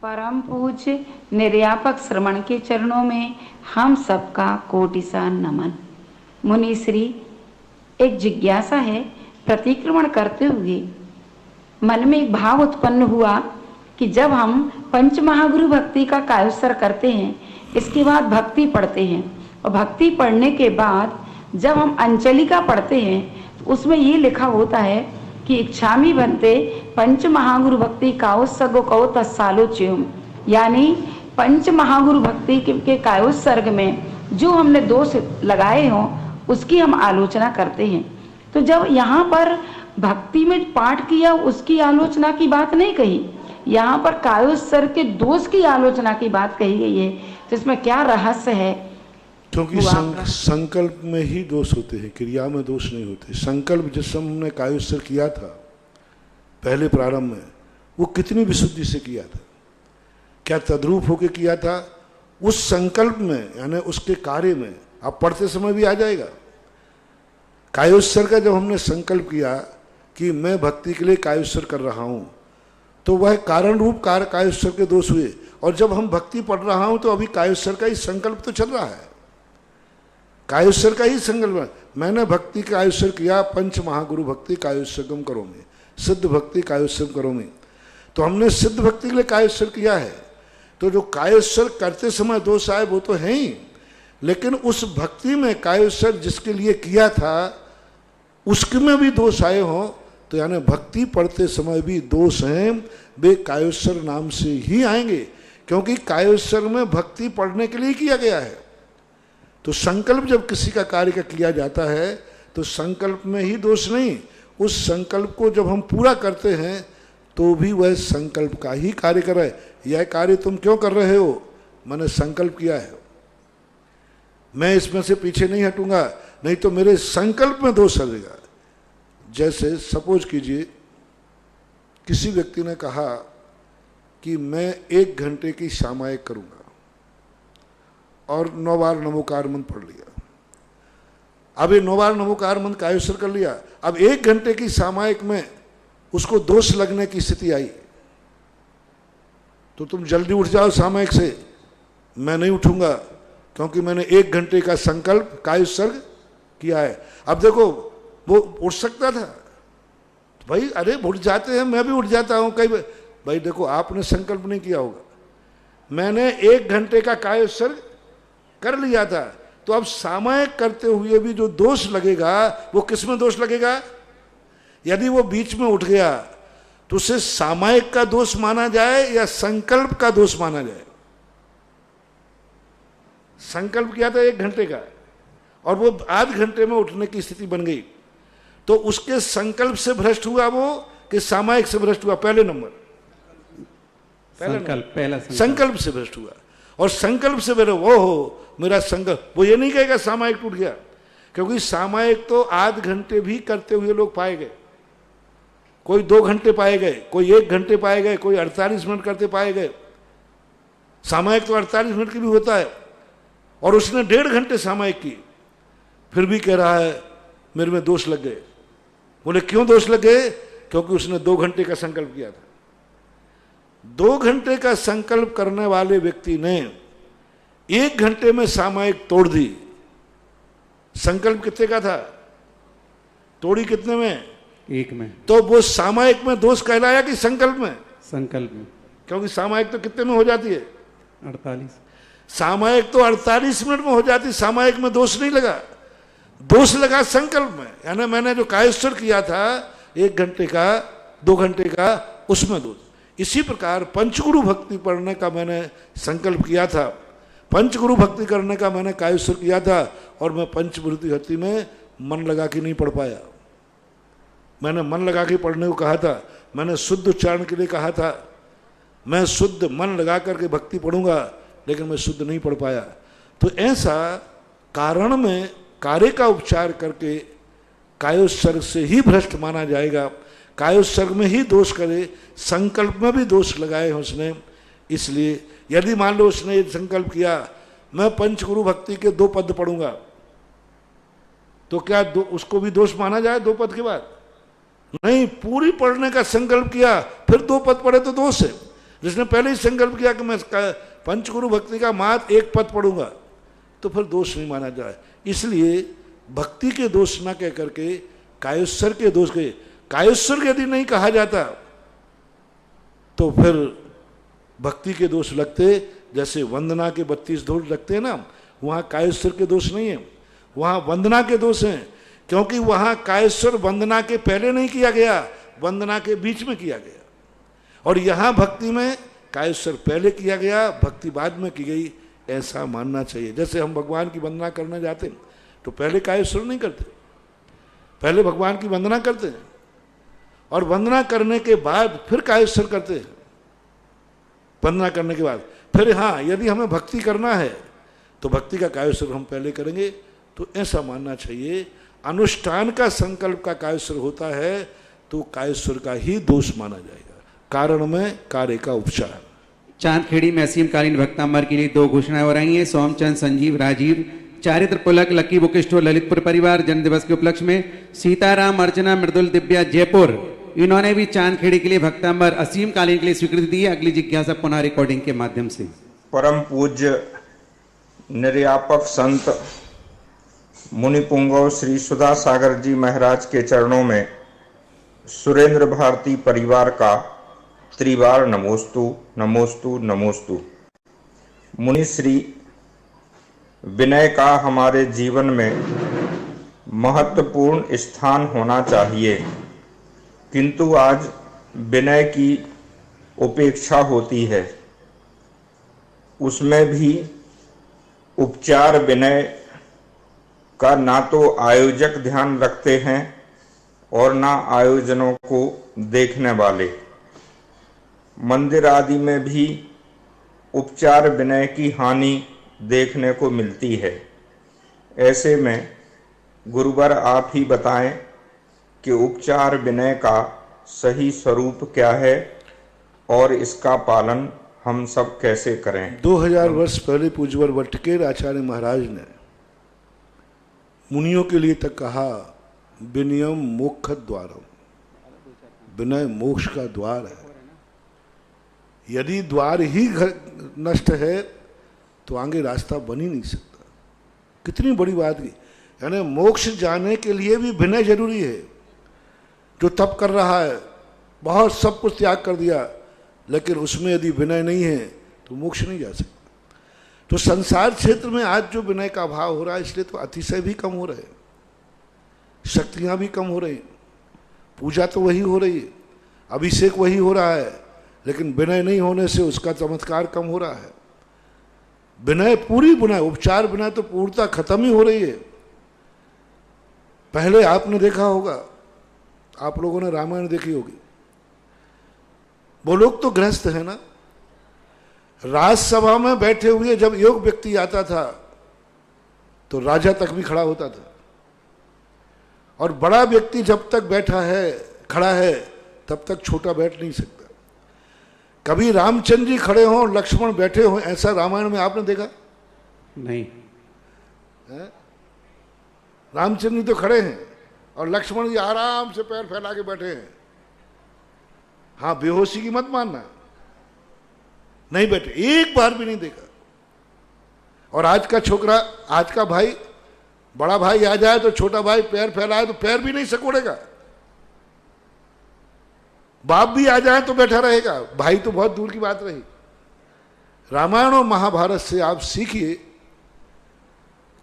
परम पूज्य निर्यापक श्रवण के चरणों में हम सबका कोटिसा नमन। मुनिश्री, एक जिज्ञासा है। प्रतिक्रमण करते हुए मन में एक भाव उत्पन्न हुआ कि जब हम पंच महागुरु भक्ति का कायोत्सर्ग करते हैं, इसके बाद भक्ति पढ़ते हैं, और भक्ति पढ़ने के बाद जब हम अंजलिका पढ़ते हैं तो उसमें ये लिखा होता है कि इच्छामी बनते पंच महागुरु भक्ति कायोत्सर्ग कौ तत्सालोच्यम, यानी पंच महागुरु भक्ति के कायोत्सर्ग में जो हमने दोष लगाए हों उसकी हम आलोचना करते हैं। तो जब यहाँ पर भक्ति में पाठ किया उसकी आलोचना की बात नहीं कही, यहाँ पर कायोत्सर्ग के दोष की आलोचना की बात कही गई है, तो इसमें क्या रहस्य है? क्योंकि संकल्प में ही दोष होते हैं, क्रिया में दोष नहीं होते। संकल्प जिस समय हमने कायोत्सर्ग किया था पहले प्रारंभ में, वो कितनी विशुद्धि से किया था, क्या तद्रूप होके किया था, उस संकल्प में यानी उसके कार्य में आप पढ़ते समय भी आ जाएगा। कायोत्सर्ग का जब हमने संकल्प किया कि मैं भक्ति के लिए कायोत्सर्ग कर रहा हूं, तो वह कारण रूप कायोत्सर्ग के दोष हुए। और जब हम भक्ति पढ़ रहा हूं तो अभी कायोत्सर्ग का ही संकल्प तो चल रहा है, कायोत्सर्ग का ही संकल्प। मैंने भक्ति का कायोत्सर्ग किया, पंच महागुरु भक्ति कायोत्सर्गम करोमि, सिद्ध भक्ति कायोत्सर्ग करोमि, तो हमने सिद्ध भक्ति के लिए कायोत्सर्ग किया है। तो जो कायोत्सर्ग करते समय दोष आए वो तो है ही, लेकिन उस भक्ति में कायोत्सर्ग जिसके लिए किया था उसके में भी दोष आए हों, तो यानी भक्ति पढ़ते समय भी दोष हैं, वे कायोत्सर्ग नाम से ही आएंगे, क्योंकि कायोत्सर्ग में भक्ति पढ़ने के लिए किया गया है। तो संकल्प जब किसी का कार्य का किया जाता है तो संकल्प में ही दोष नहीं, उस संकल्प को जब हम पूरा करते हैं तो भी वह संकल्प का ही कार्य कर रहा है। यह कार्य तुम क्यों कर रहे हो? मैंने संकल्प किया है, मैं इसमें से पीछे नहीं हटूंगा, नहीं तो मेरे संकल्प में दोष लगेगा। जैसे सपोज कीजिए किसी व्यक्ति ने कहा कि मैं 1 घंटे की सामायिक करूंगा और 9 बार नमोकार मंत्र पढ़ लिया। अब ये 9 बार नमोकार मंत्र कायोत्सर्ग कर लिया, अब 1 घंटे की सामायिक में उसको दोष लगने की स्थिति आई, तो तुम जल्दी उठ जाओ सामायिक से। मैं नहीं उठूंगा, क्योंकि मैंने 1 घंटे का संकल्प कायोत्सर्ग किया है। अब देखो वो उठ सकता था, तो भाई अरे उठ जाते हैं, मैं भी उठ जाता हूं कई। भाई देखो आपने संकल्प नहीं किया होगा, मैंने 1 घंटे का कायोत्सर्ग कर लिया था, तो अब सामायिक करते हुए भी जो दोष लगेगा वो किस में दोष लगेगा? यदि वो बीच में उठ गया तो उसे सामायिक का दोष माना जाए या संकल्प का दोष माना जाए? संकल्प किया था 1 घंटे का और वो आध घंटे में उठने की स्थिति बन गई, तो उसके संकल्प से भ्रष्ट हुआ वो कि सामायिक से भ्रष्ट हुआ? पहले नंबर संकल्प से भ्रष्ट हुआ। और संकल्प से मेरे वो हो मेरा संकल्प, वो ये नहीं कहेगा सामायिक टूट गया, क्योंकि सामायिक तो आध घंटे भी करते हुए लोग पाए गए, कोई 2 घंटे पाए गए, कोई 1 घंटे पाए गए, कोई 48 मिनट करते पाए गए। सामायिक तो 48 मिनट की भी होता है, और उसने 1.5 घंटे सामायिक की, फिर भी कह रहा है मेरे में दोष लग गए। बोले क्यों दोष लग गए? क्योंकि उसने 2 घंटे का संकल्प किया था। 2 घंटे का संकल्प करने वाले व्यक्ति ने 1 घंटे में सामायिक तोड़ दी। संकल्प कितने का था? तोड़ी कितने में? 1 में। तो वो सामायिक में दोष कहलाया कि संकल्प में? संकल्प में, क्योंकि सामायिक तो कितने में हो जाती है? 48। सामायिक तो 48 मिनट में हो जाती, सामायिक में दोष नहीं लगा, दोष लगा संकल्प में। यानी मैंने जो कायोत्सर्ग किया था 1 घंटे का 2 घंटे का, उसमें दोष। इसी प्रकार पंचगुरु भक्ति पढ़ने का मैंने संकल्प किया था, पंचगुरु भक्ति करने का मैंने कायोत्सर्ग किया था, और मैं पंचवृत्ति भक्ति में मन लगा के नहीं पढ़ पाया। मैंने मन लगा के पढ़ने को कहा था, मैंने शुद्ध उच्चारण के लिए कहा था, मैं शुद्ध मन लगा करके भक्ति पढ़ूंगा, लेकिन मैं शुद्ध नहीं पढ़ पाया। तो ऐसा कारण में कार्य का उपचार करके कायोत्सर्ग से ही भ्रष्ट माना जाएगा, कायोत्सर्ग में ही दोष करे, संकल्प में भी दोष लगाए हैं उसने। इसलिए यदि मान लो उसने ये संकल्प किया मैं पंचगुरु भक्ति के 2 पद पढ़ूंगा, तो क्या उसको भी दोष माना जाए 2 पद के बाद? नहीं, पूरी पढ़ने का संकल्प किया फिर 2 पद पढ़े तो दोष है। जिसने पहले ही संकल्प किया कि मैं पंचगुरु भक्ति का मात्र 1 पद पढ़ूंगा, तो फिर दोष नहीं माना जाए। इसलिए भक्ति के दोष ना कह करके कायोत्सर्ग के दोष के, कायोत्सर्ग यदि नहीं कहा जाता तो फिर भक्ति के दोष लगते। जैसे वंदना के 32 दोष लगते हैं ना, वहां कायोत्सर्ग के दोष नहीं है, वहां वंदना के दोष हैं। क्योंकि वहां कायोत्सर्ग वंदना के पहले नहीं किया गया, वंदना के बीच में किया गया। और यहां भक्ति में कायोत्सर्ग पहले किया गया, भक्ति बाद में की गई, ऐसा मानना चाहिए। जैसे हम भगवान की वंदना करने जाते हैं तो पहले कायोत्सर्ग नहीं करते, पहले भगवान की वंदना करते हैं और वंदना करने के बाद फिर कायोत्सर्ग करते हैं। वंदना करने के बाद फिर हाँ, यदि हमें भक्ति करना है तो भक्ति का कायोत्सर्ग हम पहले करेंगे, तो ऐसा मानना चाहिए। अनुष्ठान का संकल्प का कायोत्सर्ग होता है तो कायोत्सर्ग का ही दोष माना जाएगा, कारण में कार्य का उपचार। चांदखेड़ी में असीमकालीन भक्तांबर के लिए 2 घोषणाएं हो रही हैं। सोमचंद, संजीव, राजीव, चारित्र पुलक, लकी बुक स्टोर, ललितपुर परिवार जन्म दिवस के उपलक्ष्य में सीताराम, अर्चना, मृदुल, दिव्या, जयपुर, इन्होंने भी चांदखेड़ी के लिए भक्तांबर असीमकालीन के लिए स्वीकृति दी है। अगली जिज्ञासा पुनः रिकॉर्डिंग के माध्यम से। परम पूज्य निर्यापक संत मुनि पुंगव श्री सुधा सागर जी महाराज के चरणों में सुरेंद्र भारती परिवार का त्रिवार नमोस्तु नमोस्तु नमोस्तु। मुनि श्री, विनय का हमारे जीवन में महत्वपूर्ण स्थान होना चाहिए, किंतु आज विनय की उपेक्षा होती है। उसमें भी उपचार विनय का ना तो आयोजक ध्यान रखते हैं और ना आयोजनों को देखने वाले। मंदिर आदि में भी उपचार विनय की हानि देखने को मिलती है। ऐसे में गुरुवर आप ही बताएं कि उपचार विनय का सही स्वरूप क्या है और इसका पालन हम सब कैसे करें। 2000 वर्ष पहले पूज्यवर वट्टकेर आचार्य महाराज ने मुनियों के लिए तक कहा, विनयम मोक्ष द्वारम, विनय मोक्ष का द्वार है। यदि द्वार ही नष्ट है तो आगे रास्ता बन ही नहीं सकता। कितनी बड़ी बात की, यानी मोक्ष जाने के लिए भी विनय जरूरी है। जो तप कर रहा है, बहुत सब कुछ त्याग कर दिया, लेकिन उसमें यदि विनय नहीं है तो मोक्ष नहीं जा सकता। तो संसार क्षेत्र में आज जो विनय का अभाव हो रहा है, इसलिए तो अतिशय भी कम हो रहे हैं, शक्तियां भी कम हो रही, पूजा तो वही हो रही है, अभिषेक वही हो रहा है, लेकिन विनय नहीं होने से उसका चमत्कार कम हो रहा है। विनय पूरी विनय, उपचार विनय तो पूर्णता खत्म ही हो रही है। पहले आपने देखा होगा, आप लोगों ने रामायण देखी होगी, वो लोग तो गृहस्थ है ना, राजसभा में बैठे हुए जब योग व्यक्ति आता था तो राजा तक भी खड़ा होता था, और बड़ा व्यक्ति जब तक बैठा है, खड़ा है, तब तक छोटा बैठ नहीं सकता। कभी रामचंद्र जी खड़े हों, लक्ष्मण बैठे हों, ऐसा रामायण में आपने देखा नहीं है? रामचंद्र जी तो खड़े हैं और लक्ष्मण जी आराम से पैर फैला के बैठे हैं। हाँ, बेहोशी की मत मानना, नहीं बैठे, एक बार भी नहीं देखा। और आज का छोकरा, आज का भाई, बड़ा भाई आ जाए तो छोटा भाई पैर फैलाए तो पैर भी नहीं सकोड़ेगा, बाप भी आ जाए तो बैठा रहेगा, भाई तो बहुत दूर की बात रही। रामायण और महाभारत से आप सीखिए,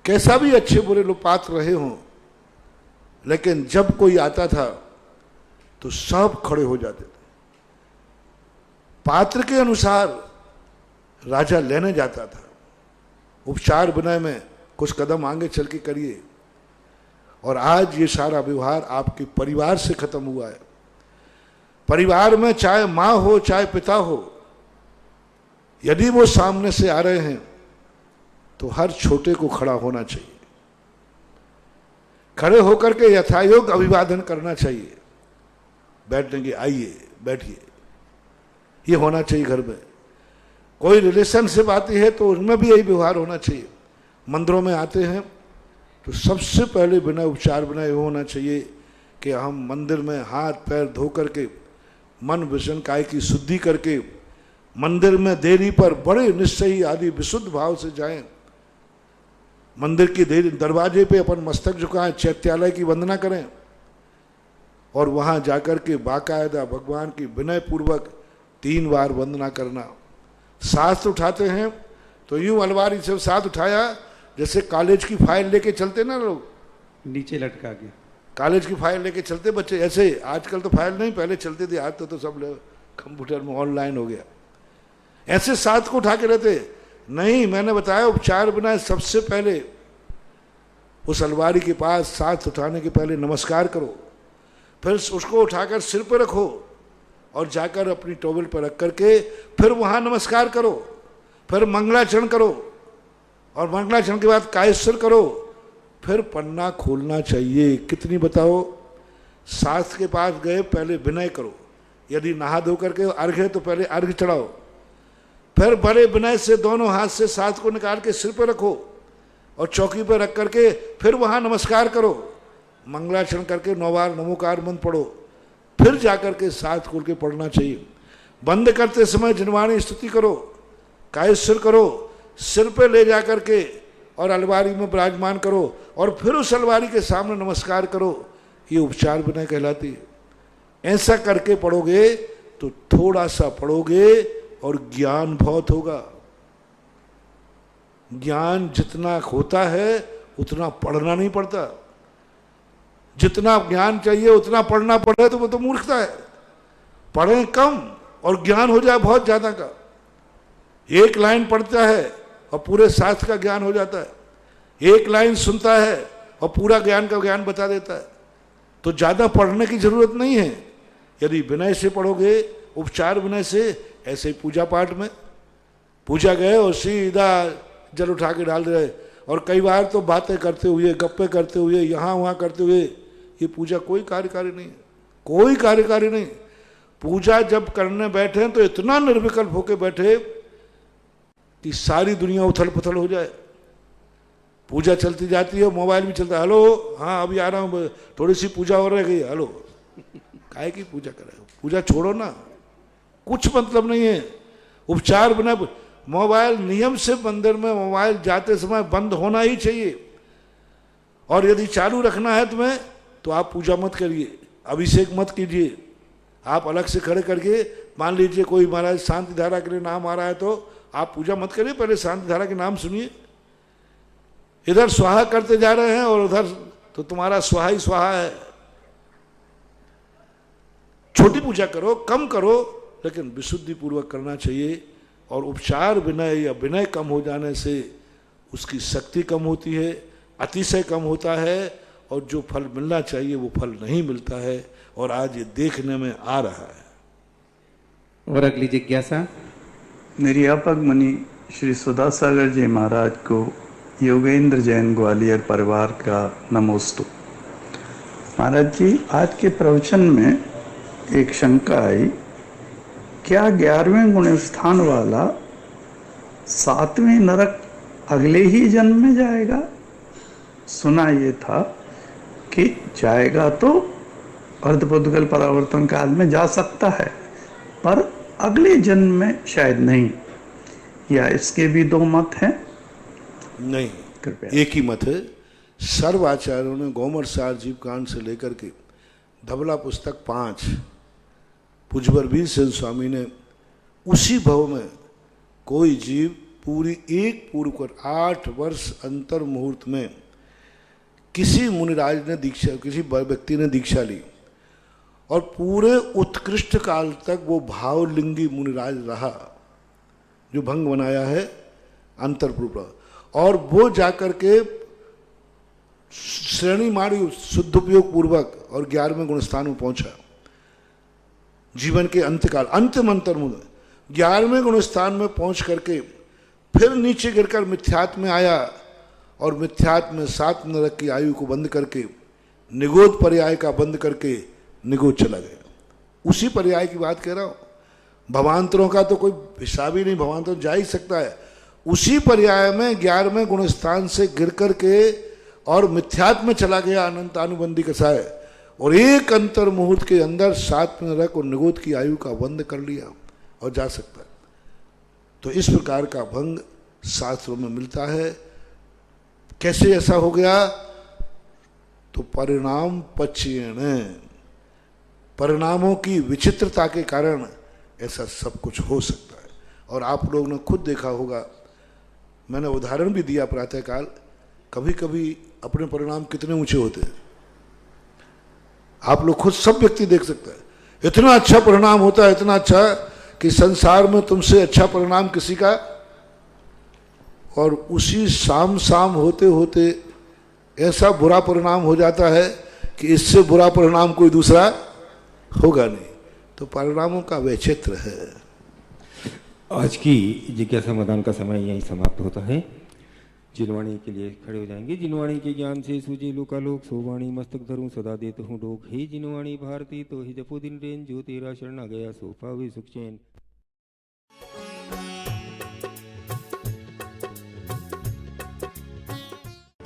कैसा भी अच्छे बुरे लोग पात्र रहे हों, लेकिन जब कोई आता था तो सब खड़े हो जाते थे। पात्र के अनुसार राजा लेने जाता था। उपचार विनय में कुछ कदम आगे चल के करिए। और आज ये सारा व्यवहार आपके परिवार से खत्म हुआ है। परिवार में चाहे माँ हो चाहे पिता हो, यदि वो सामने से आ रहे हैं तो हर छोटे को खड़ा होना चाहिए, खड़े होकर के यथायोग्य अभिवादन करना चाहिए। बैठने की, आइए बैठिए, ये होना चाहिए घर में। कोई रिलेशनशिप आती है तो उसमें भी यही व्यवहार होना चाहिए। मंदिरों में आते हैं तो सबसे पहले बिना उपचार बिना ये होना चाहिए कि हम मंदिर में हाथ पैर धो करके मन विषण काय की शुद्धि करके मंदिर में देरी पर बड़े निश्चयी आदि विशुद्ध भाव से जाएं। मंदिर की देरी दरवाजे पे अपन मस्तक झुकाएं, चैत्यालय की वंदना करें और वहां जाकर के बाकायदा भगवान की विनय पूर्वक 3 बार वंदना करना। साथ उठाते हैं तो यूं अलमारी से साथ उठाया जैसे कॉलेज की फाइल लेके चलते ना लोग, नीचे लटका के कॉलेज की फाइल लेके चलते बच्चे, ऐसे आजकल तो फाइल नहीं पहले चलते थे, आज तो सब कंप्यूटर में ऑनलाइन हो गया, ऐसे साथ को उठा के रहते नहीं। मैंने बताया उपचार बिना सबसे पहले उस अलमारी के पास साथ उठाने के पहले नमस्कार करो, फिर उसको उठाकर सिर पर रखो और जाकर अपनी टॉवेल पर रख करके फिर वहां नमस्कार करो, फिर मंगलाचरण करो और मंगलाचरण के बाद कायस्वर करो, फिर पन्ना खोलना चाहिए। कितनी बताओ? शास्त्र के पास गए पहले विनय करो, यदि नहा धो करके अर्घ है तो पहले अर्घ चढ़ाओ, फिर बड़े विनय से दोनों हाथ से साथ को निकाल के सिर पर रखो और चौकी पर रख करके फिर वहां नमस्कार करो, मंगलाचरण करके 9 बार नमोकार मंत्र पढ़ो, फिर जाकर के साथ खोल के पढ़ना चाहिए। बंद करते समय जिनवाणी स्तुति करो, कायस्वर करो, सिर पे ले जाकर के और अलमारी में विराजमान करो और फिर उस अलमारी के सामने नमस्कार करो। ये उपचार विनय कहलाती है। ऐसा करके पढ़ोगे तो थोड़ा सा पढ़ोगे और ज्ञान बहुत होगा। ज्ञान जितना होता है उतना पढ़ना नहीं पड़ता, जितना ज्ञान चाहिए उतना पढ़ना पड़े तो वो तो मूर्खता है। पढ़ें कम और ज्ञान हो जाए बहुत ज्यादा का। एक लाइन पढ़ता है और पूरे शास्त्र का ज्ञान हो जाता है, एक लाइन सुनता है और पूरा ज्ञान का ज्ञान बता देता है। तो ज्यादा पढ़ने की जरूरत नहीं है। यदि विनय से पढ़ोगे, उपचार विनय से, ऐसे ही पूजा पाठ में पूजा गए और सीधा जल उठा के डाल रहे, और कई बार तो बातें करते हुए, गप्पे करते हुए, यहाँ वहाँ करते हुए, ये पूजा कोई कार्यकारी नहीं है, कोई कार्यकारी नहीं। पूजा जब करने बैठे तो इतना निर्विकल्प होके बैठे कि सारी दुनिया उथल पुथल हो जाए। पूजा चलती जाती है, मोबाइल भी चलता है, हेलो हाँ अभी आ रहा हूँ, थोड़ी सी पूजा हो रही है, हेलो काहे की पूजा करे? पूजा छोड़ो ना, कुछ मतलब नहीं है। उपचार बिना मोबाइल नियम से मंदिर में मोबाइल जाते समय बंद होना ही चाहिए, और यदि चालू रखना है तुम्हें तो आप पूजा मत करिए, अभिषेक मत कीजिए। आप अलग से खड़े करके, मान लीजिए कोई महाराज शांति धारा के लिए नाम आ रहा है तो आप पूजा मत करिए, पहले शांति धारा के नाम सुनिए। इधर स्वाहा करते जा रहे हैं और उधर तो तुम्हारा स्वाहा ही स्वाहा है। छोटी पूजा करो, कम करो, लेकिन विशुद्धि पूर्वक करना चाहिए। और उपचार विनय या विनय कम हो जाने से उसकी शक्ति कम होती है, अतिशय कम होता है, और जो फल मिलना चाहिए वो फल नहीं मिलता है, और आज ये देखने में आ रहा है। और अगली जिज्ञासा निर्यापक मुनि श्री सुधा सागर जी महाराज को योगेंद्र जैन ग्वालियर परिवार का नमोस्तु। महाराज जी, आज के प्रवचन में एक शंका आई, क्या 11वें गुण स्थान वाला 7वें नरक अगले ही जन्म में जाएगा? सुना ये था कि जाएगा तो अर्धपुद्गल परावर्तन काल में जा सकता है, पर अगले जन्म में शायद नहीं। या इसके भी 2 मत हैं? नहीं, कृपया। एक ही मत है। सर्व आचार्यों ने गौमर सार जीव कांड से लेकर के धबला पुस्तक 5 पूज्यवर वीर सेन स्वामी ने उसी भव में कोई जीव पूरी एक पूर्व कर 8 वर्ष अंतर मुहूर्त में किसी मुनिराज ने दीक्षा, किसी व्यक्ति ने दीक्षा ली, और पूरे उत्कृष्ट काल तक वो भावलिंगी मुनिराज रहा, जो भंग बनाया है अंतरपूर्व, और वो जाकर के श्रेणी मारी शुद्ध उपयोग पूर्वक और 11वें गुण स्थान में पहुंचा। जीवन के अंतकाल अंतिम अंतर्मुद 11वें गुण स्थान में पहुंच करके फिर नीचे गिरकर मिथ्यात्व में आया, और मिथ्यात्व में 7 नरक की आयु को बंद करके निगोद पर्याय का बंद करके निगोद चला गया। उसी पर्याय की बात कह रहा हूँ। भवांतरों का तो कोई हिसाब ही नहीं, भवांतर जा ही सकता है। उसी पर्याय में 11वें गुणस्थान से गिर कर के और मिथ्यात्व में चला गया अनंतानुबंधी कसाय, और एक अंतर मुहूर्त के अंदर 7 नरक और निगोद की आयु का बंद कर लिया और जा सकता है। तो इस प्रकार का भंग शास्त्रों में मिलता है। कैसे ऐसा हो गया? तो परिणाम पक्षीण, परिणामों की विचित्रता के कारण ऐसा सब कुछ हो सकता है। और आप लोगों ने खुद देखा होगा, मैंने उदाहरण भी दिया प्रातःकाल, कभी कभी अपने परिणाम कितने ऊंचे होते हैं आप लोग खुद सब व्यक्ति देख सकते हैं। इतना अच्छा परिणाम होता है, इतना अच्छा कि संसार में तुमसे अच्छा परिणाम किसी का, और उसी शाम शाम होते होते ऐसा बुरा परिणाम हो जाता है कि इससे बुरा परिणाम कोई दूसरा होगा नहीं। तो परिणामों का वैचित्र है। आज की जिज्ञासा समाधान का समय यहीं समाप्त होता है। जिनवाणी के लिए खड़े हो जाएंगे। जिनवाणी के ज्ञान से सूझे लोकालोक, सोवाणी मस्तक धरूं सदा देत हूँ डोक। हे जिनवाणी भारती तो ही जपो दिन रेन, जो तेरा शरण आ गया सो पावे सुख चैन।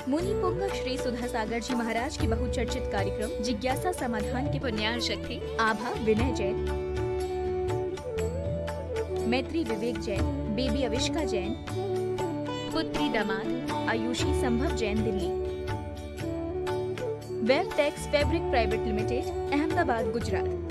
मुनि पुंगव श्री सुधा सागर जी महाराज की बहुचर्चित कार्यक्रम जिज्ञासा समाधान के पुण्यार्चक थे आभा विनय जैन, मैत्री विवेक जैन, बेबी अविष्का जैन, पुत्री दामाद Ayushi Sambhav Jain Delhi, web tex fabric private limited Ahmedabad Gujarat.